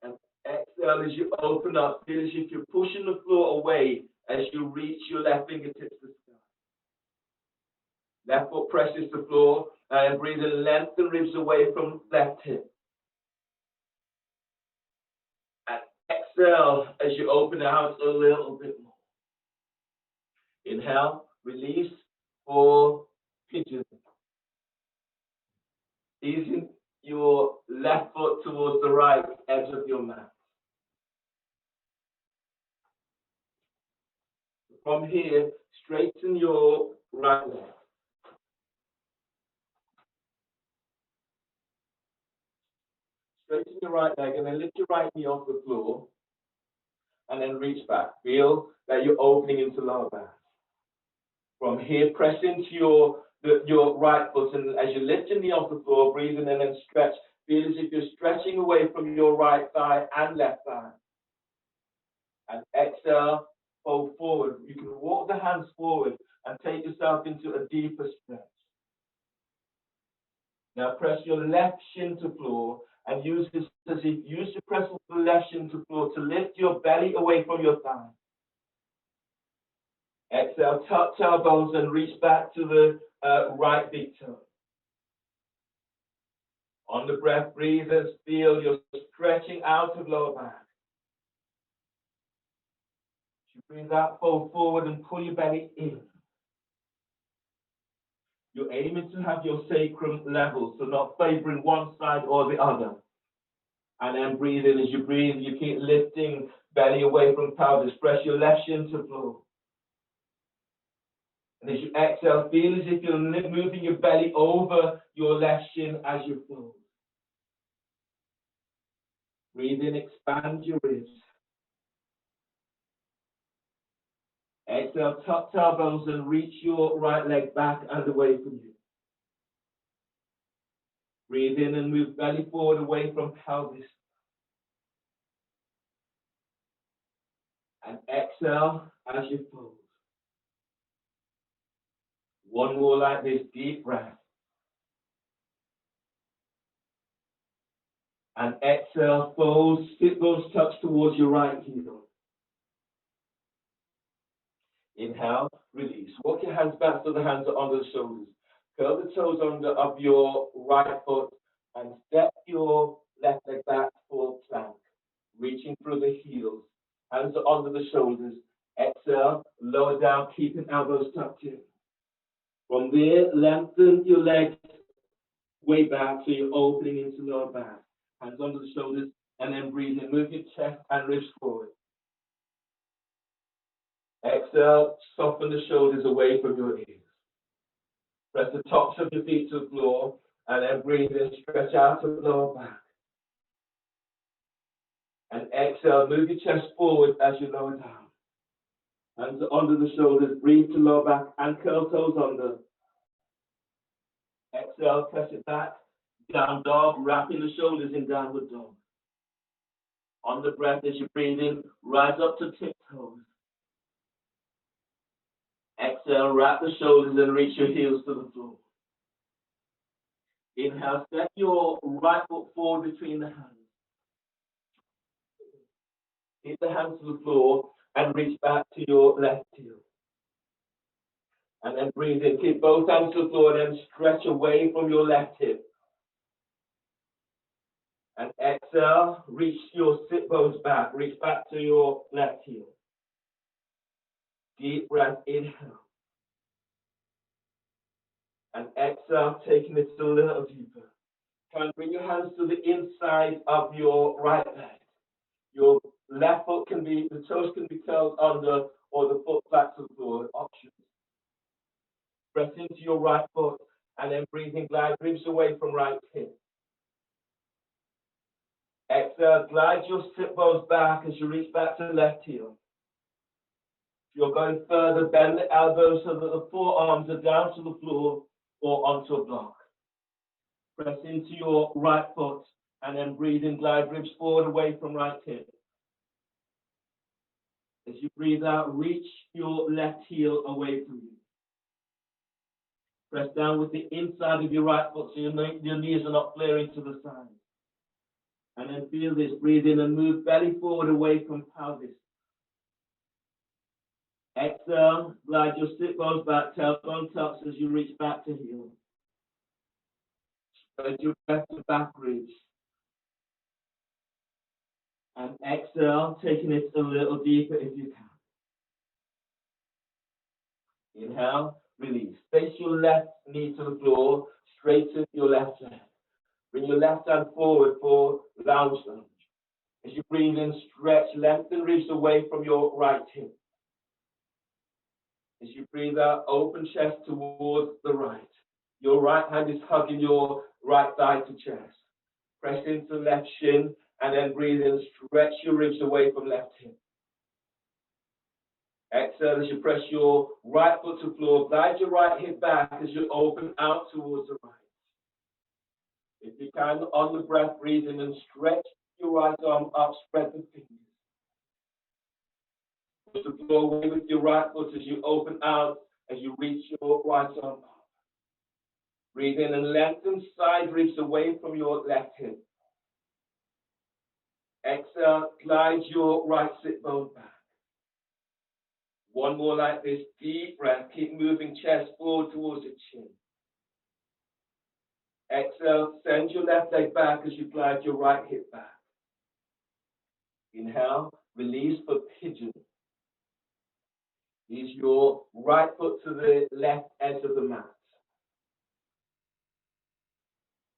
And exhale as you open up. Feel as if you're pushing the floor away as you reach your left fingertips to the sky. Left foot presses the floor, and breathe and lengthen ribs away from left hip. And exhale as you open out a little bit more. Inhale, release for pigeon. easing your left foot towards the right edge of your mat. From here, straighten your right leg. Straighten your right leg and then lift your right knee off the floor and then reach back. Feel that you're opening into lower back. From here, press into your right foot, and as you lift your knee off the floor, breathe in and then stretch. Feel as if you're stretching away from your right thigh and left thigh. And exhale, fold forward. You can walk the hands forward and take yourself into a deeper stretch. Now press your left shin to floor and use the press of the left shin to floor to lift your belly away from your thigh. Exhale, tuck tailbones and reach back to the right big toe. On the breath, breathe and feel you're stretching out of lower back. As you breathe out, fold forward and pull your belly in. You're aiming to have your sacrum level, so not favoring one side or the other. And then breathe in. As you breathe, you keep lifting belly away from pelvis. Press your left shin to floor. And as you exhale, feel as if you're moving your belly over your left shin as you flow. Breathe in, expand your ribs. Exhale, tuck tailbones and reach your right leg back and away from you. Breathe in and move belly forward away from pelvis. And exhale as you fold. One more like this, deep breath. And exhale, fold, sit bones touch towards your right heel. Inhale, release. Walk your hands back so the hands are under the shoulders. Curl the toes under of your right foot and step your left leg back for plank, reaching through the heels. Hands are under the shoulders. Exhale, lower down, keeping elbows tucked in. From there, lengthen your legs way back so you're opening into lower back. Hands under the shoulders, and then breathe in. Move your chest and ribs forward. Exhale, soften the shoulders away from your ears. Press the tops of your feet to the floor, and then breathe in, stretch out to the lower back. And exhale, move your chest forward as you lower down. Hands are under the shoulders, breathe to lower back and curl toes under. Exhale, press it back, down dog, wrapping the shoulders in downward dog. On the breath as you breathe in, rise up to tiptoes. Exhale, wrap the shoulders and reach your heels to the floor. Inhale, step your right foot forward between the hands. Keep the hands to the floor and reach back to your left heel. And then breathe in. Keep both hands to the floor and then stretch away from your left hip. And exhale, reach your sit bones back. Reach back to your left heel. Deep breath, inhale. And exhale, taking it a little deeper. Try and bring your hands to the inside of your right leg. Your left foot can be, the toes can be curled under or the foot flat to the floor. Options. Press into your right foot and then breathing, glide ribs away from right hip. Exhale, glide your sit bones back as you reach back to the left heel. If you're going further, bend the elbows so that the forearms are down to the floor or onto a block. Press into your right foot and then breathe in, glide ribs forward away from right hip. As you breathe out, reach your left heel away from you. Press down with the inside of your right foot so your knees are not flaring to the side. And then feel this, breathe in and move belly forward away from pelvis. Exhale, glide your sit bones back, tailbone tucks as you reach back to heel. Spread your breath to back ribs. And exhale, taking it a little deeper if you can. Inhale, release. Face your left knee to the floor, straighten your left leg. Bring your left hand forward for lunge. As you breathe in, stretch, lengthen, reach away from your right hip. As you breathe out, open chest towards the right. Your right hand is hugging your right thigh to chest. Press into left shin and then breathe in, stretch your ribs away from left hip. Exhale as you press your right foot to floor. Glide your right hip back as you open out towards the right. If you can, on the breath, breathe in and stretch your right arm up, spread the fingers. Push the floor away with your right foot as you open out, as you reach your right arm up. Breathe in and lengthen side ribs away from your left hip. Exhale, glide your right sit bone back. One more like this, deep breath. Keep moving chest forward towards the chin. Exhale, send your left leg back as you glide your right hip back. Inhale, release for pigeon. Use your right foot to the left edge of the mat.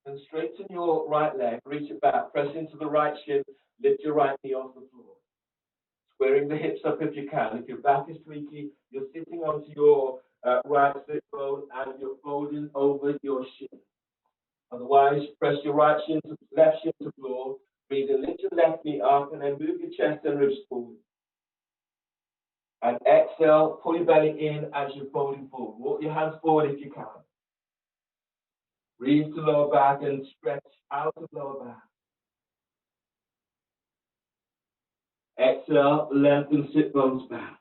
And straighten your right leg, reach it back, press into the right shin, lift your right knee off the floor. Squaring the hips up if you can. If your back is tweaky, you're sitting onto your right sit bone and you're folding over your shin. Otherwise, press your right shin to left shin to floor. Breathe in, lift your left knee up and then move your chest and ribs forward. And exhale, pull your belly in as you're folding forward. Walk your hands forward if you can. Breathe to lower back and stretch out of lower back. Exhale, lengthen sit bones back.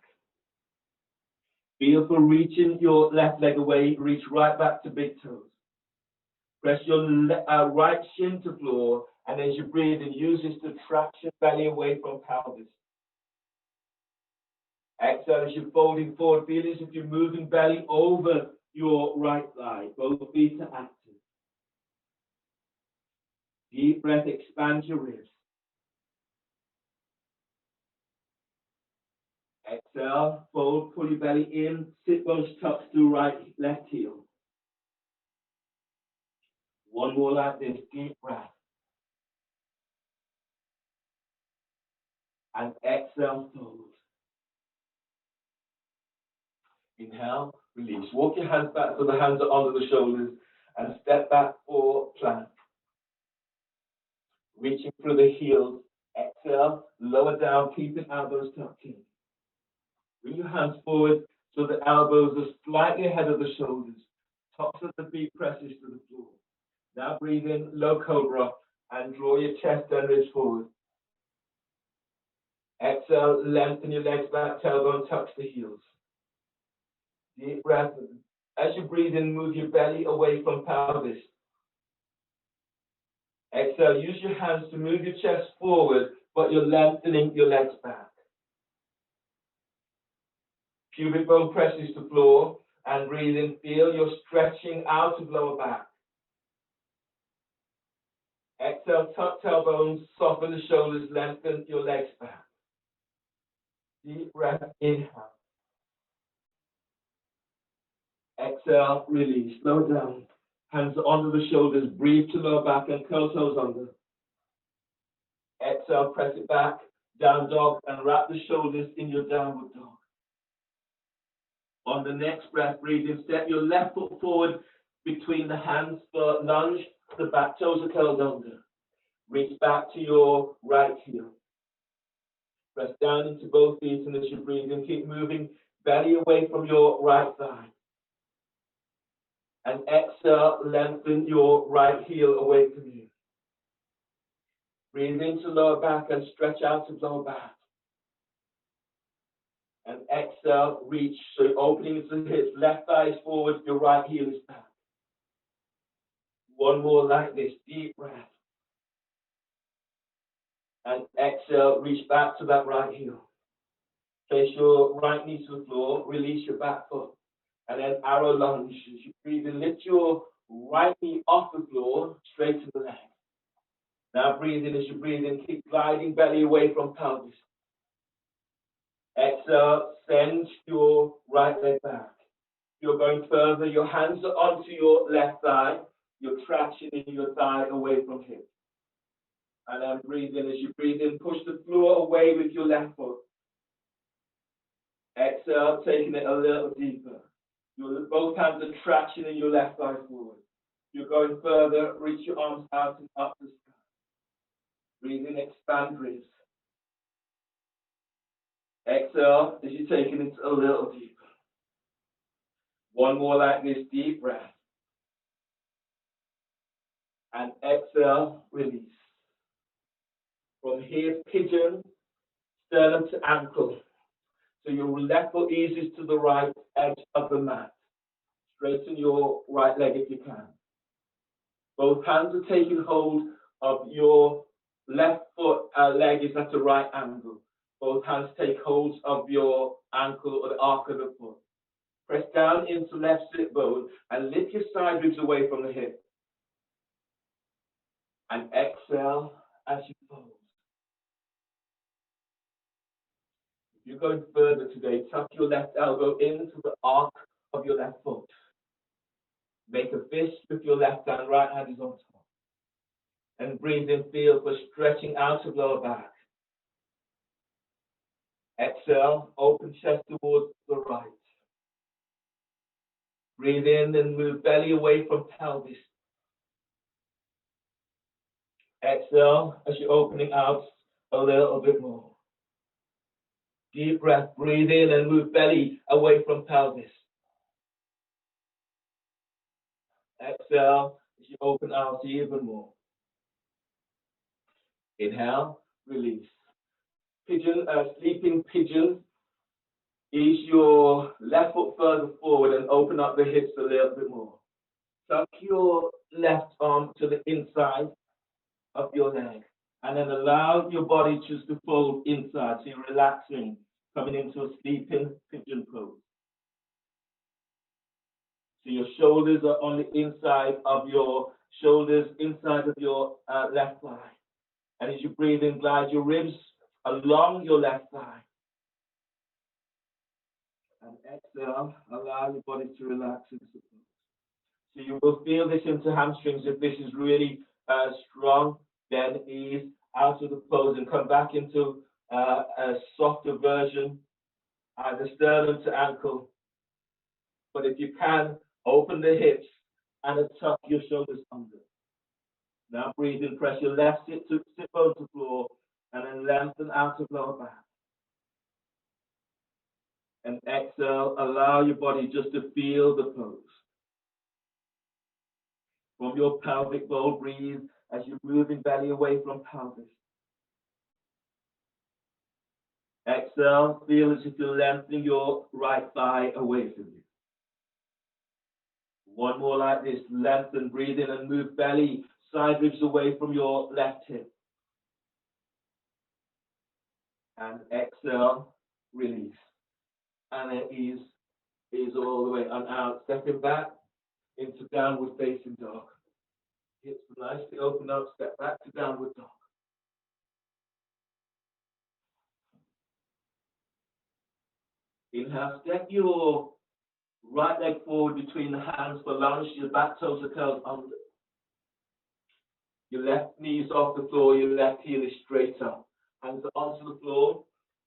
Feel for reaching your left leg away, reach right back to big toes. Press your right shin to floor, and as you breathe in, use this to traction belly away from pelvis. Exhale as you're folding forward, feel as if you're moving belly over your right thigh. Both feet are active. Deep breath, expand your ribs. Exhale, fold, pull your belly in, sit bones tucked to right, left heel. One more like this, deep breath. And exhale, fold. Inhale, release. Walk your hands back so the hands are under the shoulders and step back for plank. Reaching through the heels. Exhale, lower down, keeping elbows tucked in. Bring your hands forward so the elbows are slightly ahead of the shoulders. Tops of the feet presses to the floor. Now breathe in, low cobra, and draw your chest and ribs forward. Exhale, lengthen your legs back, tailbone touch the heels. Deep breath. As you breathe in, move your belly away from pelvis. Exhale, use your hands to move your chest forward, but you're lengthening your legs back. Pubic bone presses to floor, and breathe in, feel you're stretching out of lower back. Exhale, tuck tailbones, soften the shoulders, lengthen your legs back. Deep breath, inhale. Exhale, release, lower down. Hands onto the shoulders, breathe to lower back and curl toes under. Exhale, press it back, down dog, and wrap the shoulders in your downward dog. On the next breath, breathe in, step your left foot forward between the hands for lunge, the back toes are curled under. Reach back to your right heel. Press down into both feet, and as you breathe in, keep moving, belly away from your right thigh. And exhale, lengthen your right heel away from you. Breathe into lower back and stretch out of lower back. And exhale, reach. So opening into the hips, left thigh is forward, your right heel is back. One more like this, deep breath. And exhale, reach back to that right heel. Place your right knee to the floor, release your back foot. And then arrow lunge. As you breathe in, lift your right knee off the floor, straight to the leg. Now breathe in as you breathe in, keep gliding belly away from pelvis. Exhale, send your right leg back. You're going further, your hands are onto your left thigh. your traction in your thigh away from hip. And then breathe in. As you breathe in, push the floor away with your left foot. Exhale, taking it a little deeper. Both hands are traction in your left thigh forward. You're going further, reach your arms out and up the sky. Breathe in, expand ribs. Exhale, as you're taking it a little deeper. One more like this, deep breath. And exhale, release. From here, pigeon, sternum to ankle. So your left foot eases to the right edge of the mat. Straighten your right leg if you can. Both hands are taking hold of your left foot leg is at the right angle. Both hands take hold of your ankle or the arc of the foot. Press down into left sit bone and lift your side ribs away from the hip. And exhale as you fold. If you're going further today, tuck your left elbow into the arc of your left foot. Make a fist with your left hand, right hand is on top. And breathe in, feel for stretching out of lower back. Exhale, open chest towards the right. Breathe in and move belly away from pelvis. Exhale as you're opening out a little bit more. Deep breath, breathe in and move belly away from pelvis. Exhale as you open out even more. Inhale, release. Pigeon, sleeping pigeon. Ease your left foot further forward and open up the hips a little bit more. Tuck your left arm to the inside of your leg. And then allow your body just to fold inside. So you're relaxing, coming into a sleeping pigeon pose. So your shoulders are on the inside of your shoulders, inside of your left thigh. And as you breathe in, glide your ribs along your left thigh. And exhale, allow your body to relax into the pose. So you will feel this into hamstrings. If this is really strong, then ease out of the pose and come back into a softer version, either sternum to ankle. But if you can, open the hips and tuck your shoulders under. Now breathe in, press your left sit bone to floor, and then lengthen out of lower back. And exhale, allow your body just to feel the pose. From your pelvic bowl, breathe as you're moving belly away from pelvis. Exhale, feel as if you're lengthening your right thigh away from you. One more like this, lengthen, breathe in and move belly, side ribs away from your left hip. And exhale, release. And then ease all the way and out. Stepping back into downward facing dog. Hips nicely open up, step back to downward dog. Inhale, step your right leg forward between the hands for lunge. Your back toes are curled under. Your left knee is off the floor, your left heel is straight up. Hands are onto the floor.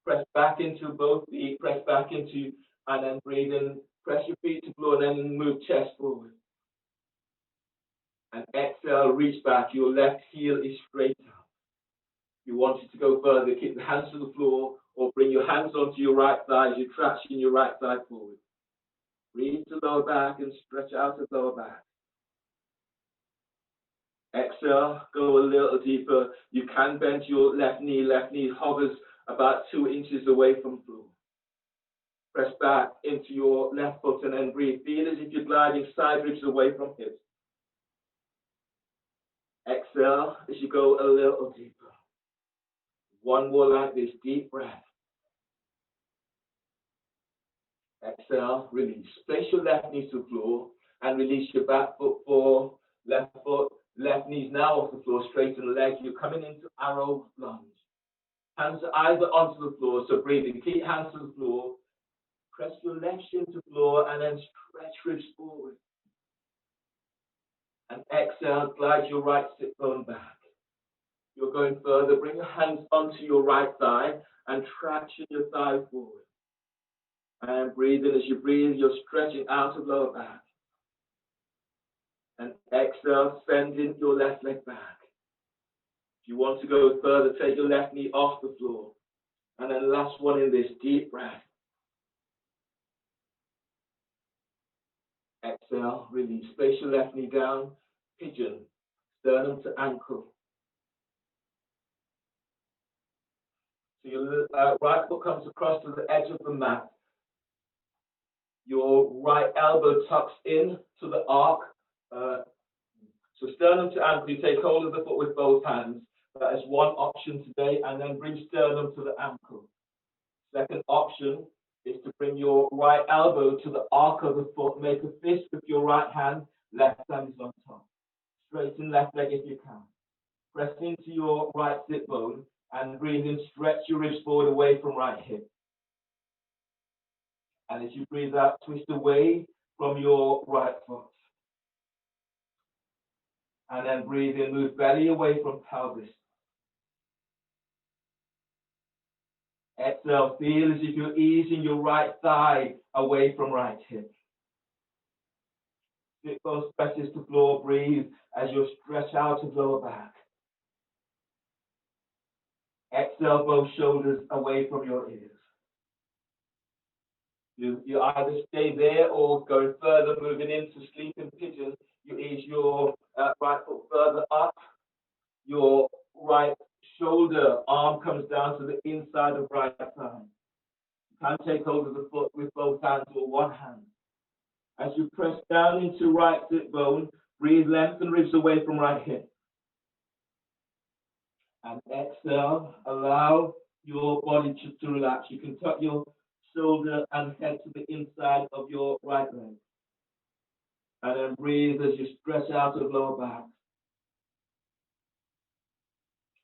Press back into both feet, press back into, and then breathe in. Press your feet to the floor, and then move chest forward. And exhale, reach back. Your left heel is straight up. If you want it to go further, keep the hands to the floor, or bring your hands onto your right thigh as you traction your right side forward. Breathe to lower back and stretch out of lower back. Exhale, go a little deeper. You can bend your left knee. Left knee hovers about 2 inches away from the floor. Press back into your left foot and then breathe. Feel as if you're gliding side ribs away from hips. Exhale as you go a little deeper. One more like this, deep breath. Exhale, release. Place your left knee to the floor and release your back foot for left foot. Left knee's now off the floor, straighten the leg. You're coming into arrow lunge. Hands are either onto the floor, so breathing. Keep hands to the floor. Press your left shin to the floor and then stretch ribs forward. And exhale, glide your right sit bone back. You're going further. Bring your hands onto your right thigh and traction your thigh forward. And breathe in. As you breathe, you're stretching out of lower back. And exhale, sending your left leg back. If you want to go further, take your left knee off the floor. And then last one in this, deep breath. Exhale, release. Place your left knee down, pigeon, sternum to ankle. So your right foot comes across to the edge of the mat. Your right elbow tucks in to the arc. So sternum to ankle, you take hold of the foot with both hands. That is one option today, and then bring sternum to the ankle. Second option is to bring your right elbow to the arc of the foot. Make a fist with your right hand, left hand is on top. Straighten left leg if you can. Press into your right sit bone and breathe in, stretch your ribs forward away from right hip. And as you breathe out, twist away from your right foot. And then breathe in, move belly away from pelvis. Exhale, feel as if you're easing your right thigh away from right hip. Sit both stretches to floor, breathe as you stretch out of lower back. Exhale, both shoulders away from your ears. You either stay there or go further, moving into sleeping pigeon. You ease your right foot further up. Your right shoulder, arm comes down to the inside of right thigh. You can take hold of the foot with both hands or one hand. As you press down into right sit bone, breathe, lengthen ribs away from right hip. And exhale, allow your body to relax. You can tuck your shoulder and head to the inside of your right leg. And then breathe as you stretch out of lower back.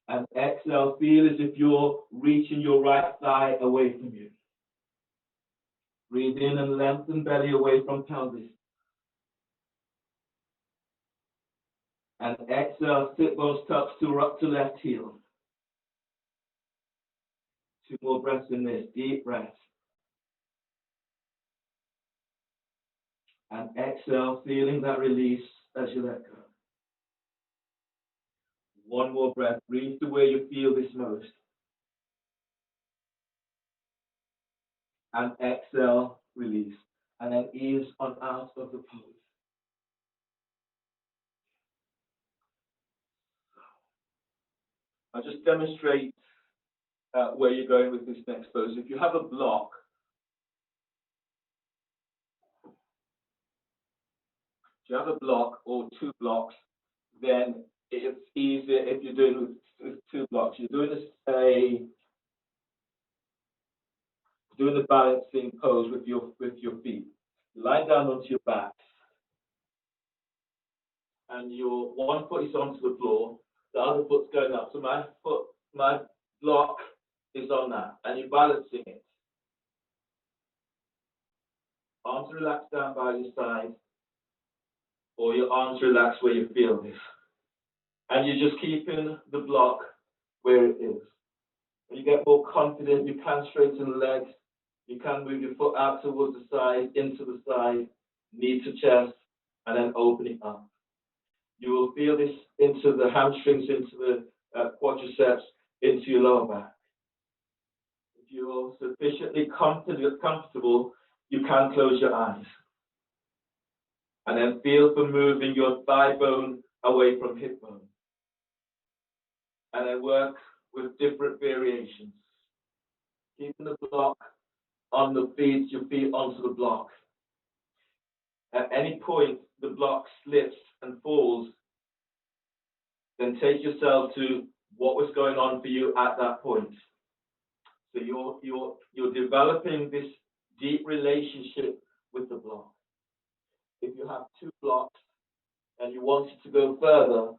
And exhale, feel as if you're reaching your right thigh away from you. Breathe in and lengthen belly away from pelvis. And exhale, sit bones tucks to up to left heel. 2 more breaths in this, deep breaths. And exhale, feeling that release as you let go. 1 more breath, breathe to where you feel this most. And exhale, release. And then ease on out of the pose. I'll just demonstrate where you're going with this next pose. If you have a block, or 2 blocks, then it's easier if you're doing with 2 blocks. You're doing the balancing pose with your feet. Lie down onto your back, and your one foot is onto the floor, the other foot's going up. So my block is on that, and you're balancing it. Arms relaxed down by your side, or your arms relaxed where you feel this. And you're just keeping the block where it is. When you get more confident, you can straighten the legs. You can move your foot out towards the side, into the side, knee to chest, and then opening up. You will feel this into the hamstrings, into the quadriceps, into your lower back. If you're sufficiently comfortable, you can close your eyes. And then feel for moving your thigh bone away from hip bone. And then work with different variations. Keeping the block on the feet, your feet onto the block. At any point the block slips and falls, then take yourself to what was going on for you at that point. So you're developing this deep relationship with the block. If you have 2 blocks and you want it to go further,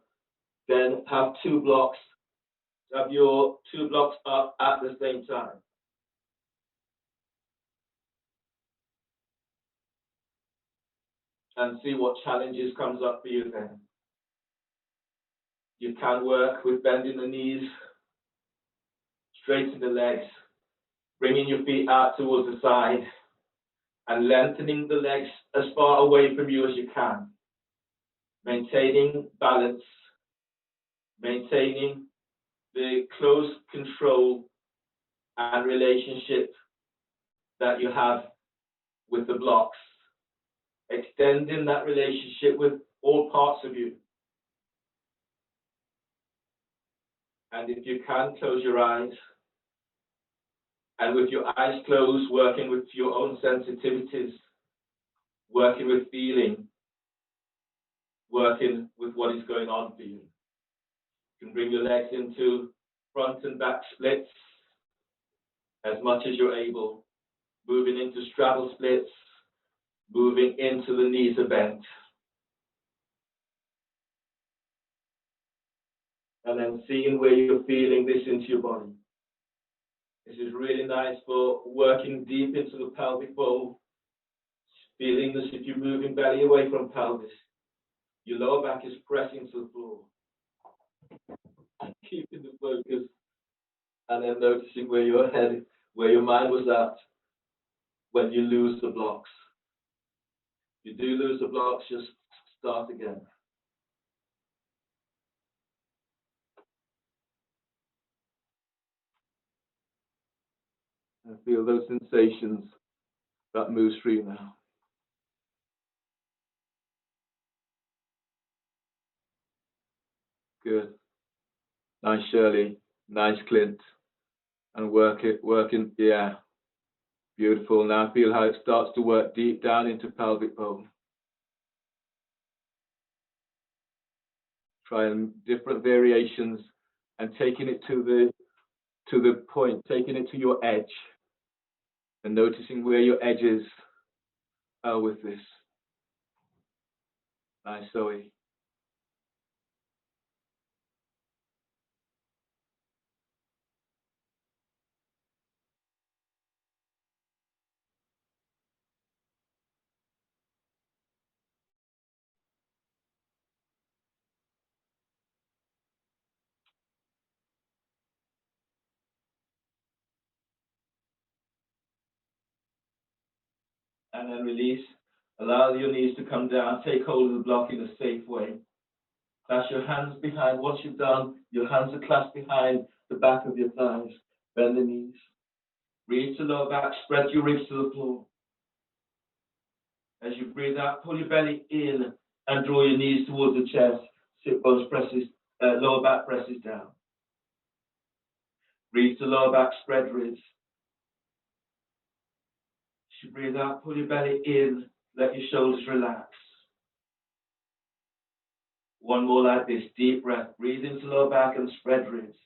then have 2 blocks. Have your 2 blocks up at the same time. And see what challenges comes up for you then. You can work with bending the knees, straighten the legs, bringing your feet out towards the side, and lengthening the legs as far away from you as you can. Maintaining balance, maintaining the close control and relationship that you have with the blocks. Extending that relationship with all parts of you. And if you can, close your eyes. And with your eyes closed, working with your own sensitivities, working with feeling, working with what is going on for you. You can bring your legs into front and back splits as much as you're able, moving into straddle splits, moving into the knees are bent. And then seeing where you're feeling this into your body. This is really nice for working deep into the pelvic bowl, feeling as if you're moving belly away from pelvis. Your lower back is pressing to the floor. Keeping the focus, and then noticing where your head, where your mind was at when you lose the blocks. If you do lose the blocks, just start again. And feel those sensations that move through you now. Good. Nice, Shirley. Nice, Clint. And working, yeah. Beautiful. Now feel how it starts to work deep down into pelvic bone. Trying different variations and taking it to the point, taking it to your edge, and noticing where your edges are with this. Nice, Zoe. And then release. Allow your knees to come down. Take hold of the block in a safe way. Clasp your hands behind. Once you've done, your hands are clasped behind the back of your thighs. Bend the knees. Breathe to lower back. Spread your ribs to the floor. As you breathe out, pull your belly in and draw your knees towards the chest. Sit bones presses, lower back presses down. Breathe to lower back. Spread ribs. As you breathe out, pull your belly in. Let your shoulders relax. One more like this. Deep breath. Breathe into lower back and spread ribs.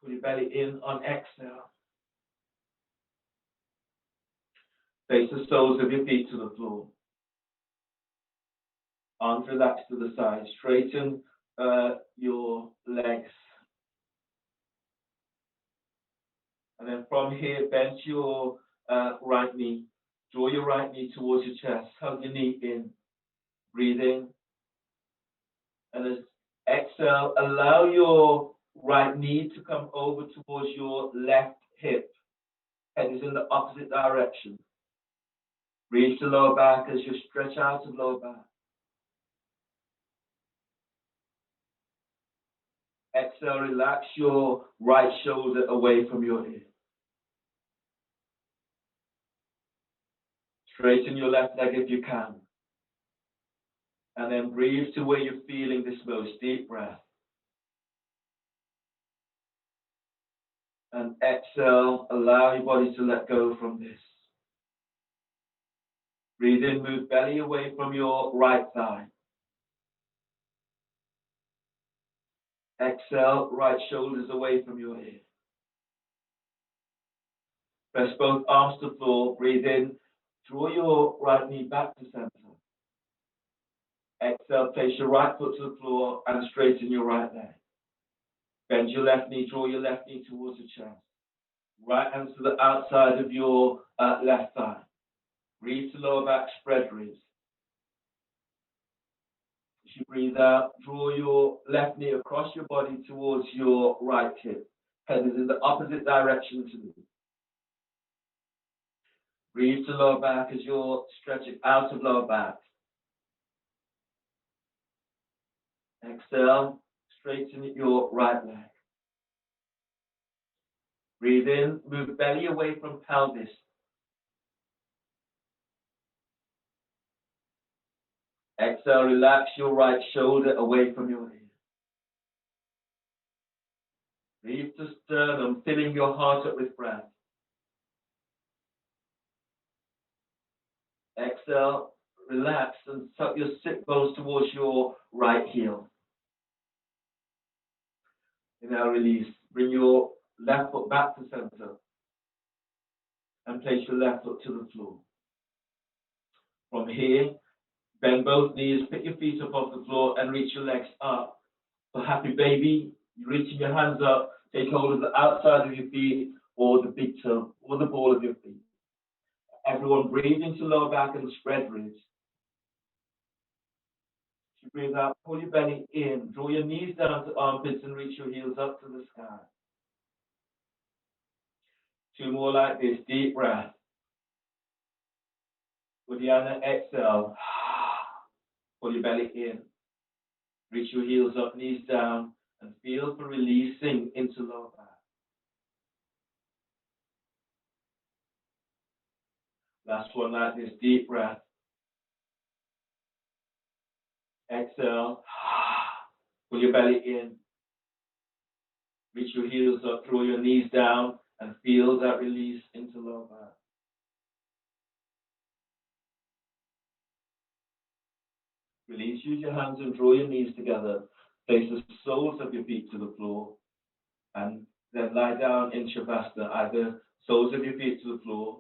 Pull your belly in on exhale. Face the soles of your feet to the floor. Arms relaxed to the side. Straighten your legs. And then from here, bend your right knee. Draw your right knee towards your chest. Hug your knee in. Breathe in. And as exhale, allow your right knee to come over towards your left hip. Head is in the opposite direction. Breathe to lower back as you stretch out of lower back. Exhale, relax your right shoulder away from your ear. Straighten your left leg if you can. And then breathe to where you're feeling this most. Deep breath. And exhale, allow your body to let go from this. Breathe in, move belly away from your right thigh. Exhale, right shoulders away from your ear. Press both arms to the floor. Breathe in. Draw your right knee back to center. Exhale, place your right foot to the floor and straighten your right leg. Bend your left knee. Draw your left knee towards the chest. Right hands to the outside of your left thigh. Breathe to lower back, spread ribs. As you breathe out, draw your left knee across your body towards your right hip. Head is in the opposite direction to me. Breathe to lower back as you're stretching out of lower back. Exhale, straighten your right leg. Breathe in, move belly away from pelvis. Exhale, relax your right shoulder away from your ear. Breathe to sternum, filling your heart up with breath. Exhale, relax and tuck your sit bones towards your right heel. And now release. Bring your left foot back to center and place your left foot to the floor. From here, bend both knees, pick your feet up off the floor and reach your legs up. For happy baby, you're reaching your hands up, take hold of the outside of your feet or the big toe or the ball of your feet. Everyone breathe into lower back and spread ribs. As you breathe out, pull your belly in, draw your knees down to armpits and reach your heels up to the sky. 2 more like this, deep breath. Uddiyana, exhale. Pull your belly in. Reach your heels up, knees down, and feel for releasing into lower back. Last one like this, deep breath. Exhale. Pull your belly in. Reach your heels up, throw your knees down, and feel that release into lower back. Release, use your hands and draw your knees together. Place the soles of your feet to the floor, and then lie down in Shavasana, either soles of your feet to the floor,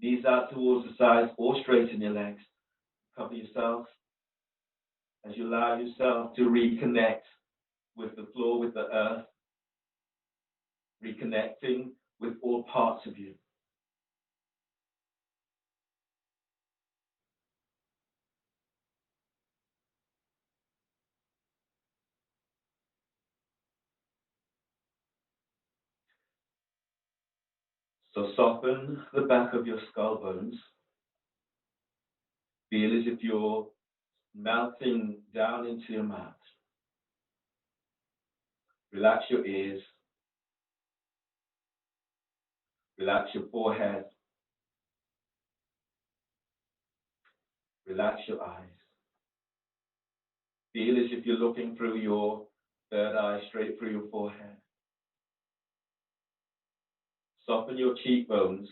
knees out towards the sides, or straighten your legs. Cover yourself as you allow yourself to reconnect with the floor, with the earth, reconnecting with all parts of you. So soften the back of your skull bones. Feel as if you're melting down into your mat. Relax your ears. Relax your forehead. Relax your eyes. Feel as if you're looking through your third eye, straight through your forehead. Soften your cheekbones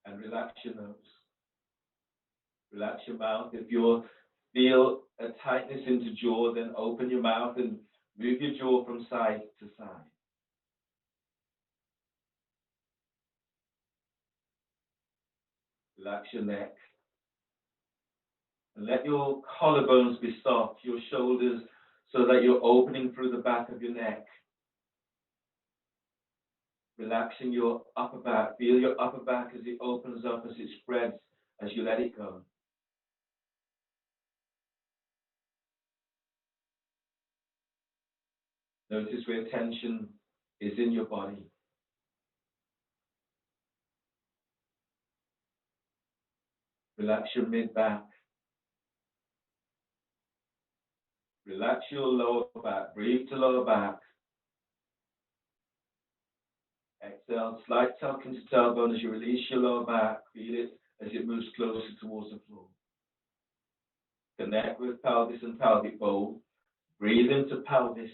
and relax your nose. Relax your mouth. If you feel a tightness into jaw, then open your mouth and move your jaw from side to side. Relax your neck. And let your collarbones be soft, your shoulders, so that you're opening through the back of your neck. Relaxing your upper back. Feel your upper back as it opens up, as it spreads, as you let it go. Notice where tension is in your body. Relax your mid-back. Relax your lower back. Breathe to lower back. Exhale, slight tuck into tailbone as you release your lower back. Feel it as it moves closer towards the floor. Connect with pelvis and pelvic bowl. Breathe into pelvis.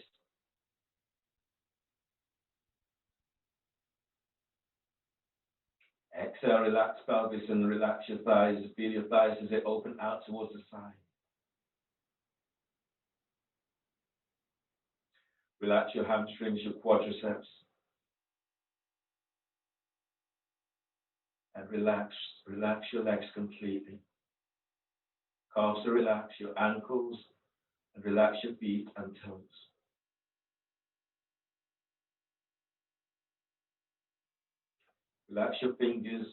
Exhale, relax pelvis and relax your thighs. Feel your thighs as they open out towards the side. Relax your hamstrings, your quadriceps. And relax your legs completely. Calves to relax, your ankles, and relax your feet and toes. Relax your fingers.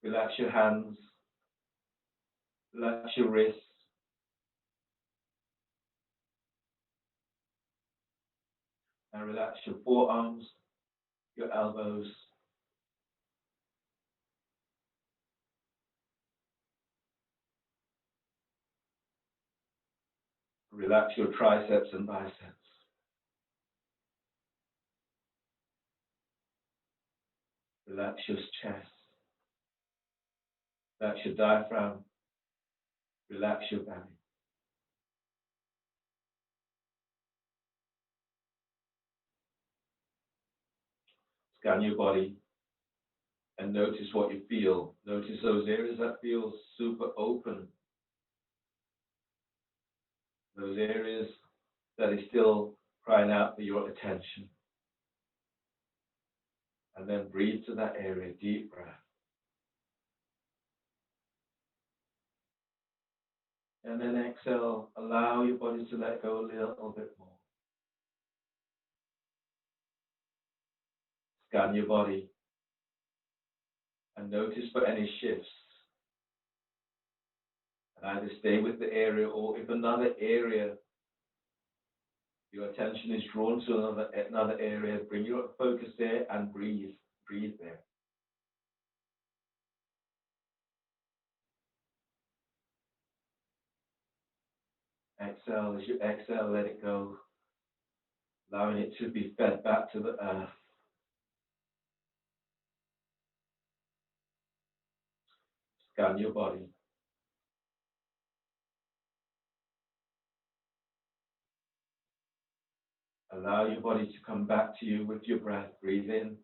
Relax your hands, relax your wrists, and relax your forearms, your elbows. Relax your triceps and biceps. Relax your chest. Relax your diaphragm. Relax your belly. Scan your body and notice what you feel. Notice those areas that feel super open. Those areas that is still crying out for your attention. And then breathe to that area, deep breath. And then exhale, allow your body to let go a little bit more. Scan your body and notice for any shifts. And either stay with the area, or if another area, your attention is drawn to another area, bring your focus there and breathe. Breathe there. Exhale. As you exhale, let it go, allowing it to be fed back to the earth. Scan your body. Allow your body to come back to you with your breath. Breathe in.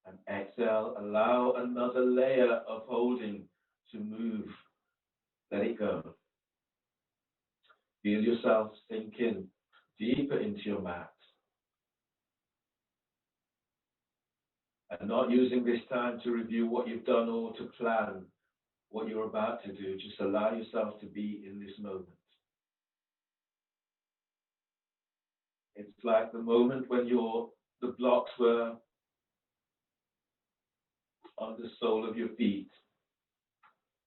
And exhale. Allow another layer of holding to move. Let it go. Feel yourself sinking deeper into your mat. And not using this time to review what you've done or to plan what you're about to do. Just allow yourself to be in this moment. It's like the moment when the blocks were on the sole of your feet,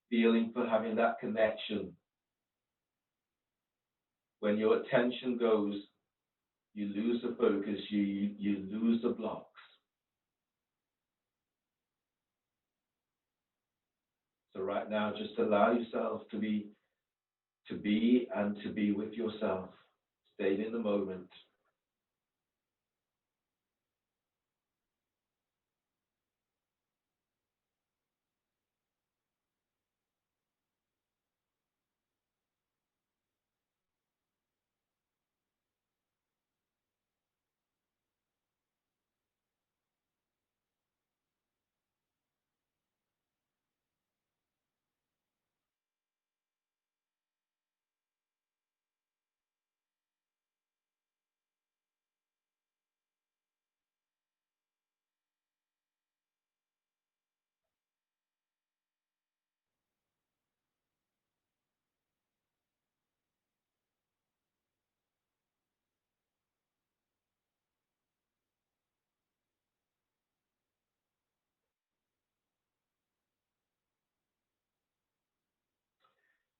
feeling for having that connection. When your attention goes, you lose the focus, you lose the blocks. So right now, just allow yourself to be with yourself, staying in the moment.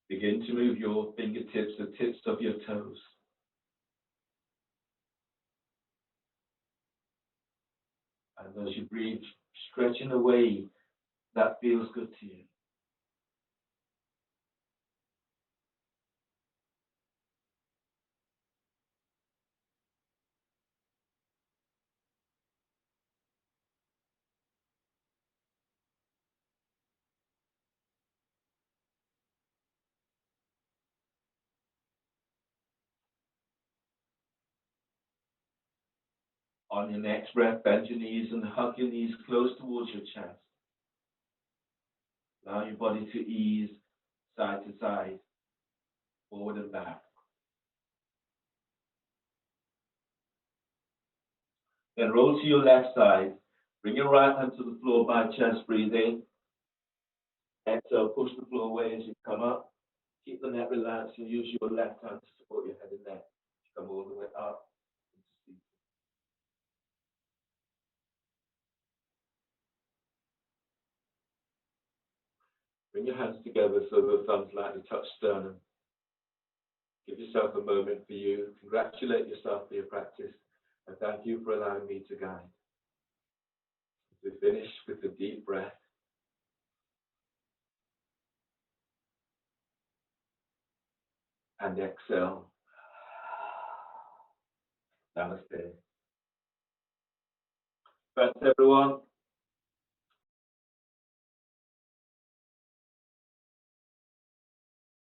Begin to move your fingertips, the tips of your toes. And as you breathe, stretch in a way that feels good to you. On your next breath, bend your knees and hug your knees close towards your chest. Allow your body to ease side to side, forward and back. Then roll to your left side. Bring your right hand to the floor by chest, breathe in. Exhale, push the floor away as you come up. Keep the neck relaxed and use your left hand to support your head and neck. Come all the way up. Bring your hands together so the thumbs lightly touch sternum. Give yourself a moment for you. Congratulate yourself for your practice. And thank you for allowing me to guide. We finish with a deep breath. And exhale. Namaste. Thanks everyone.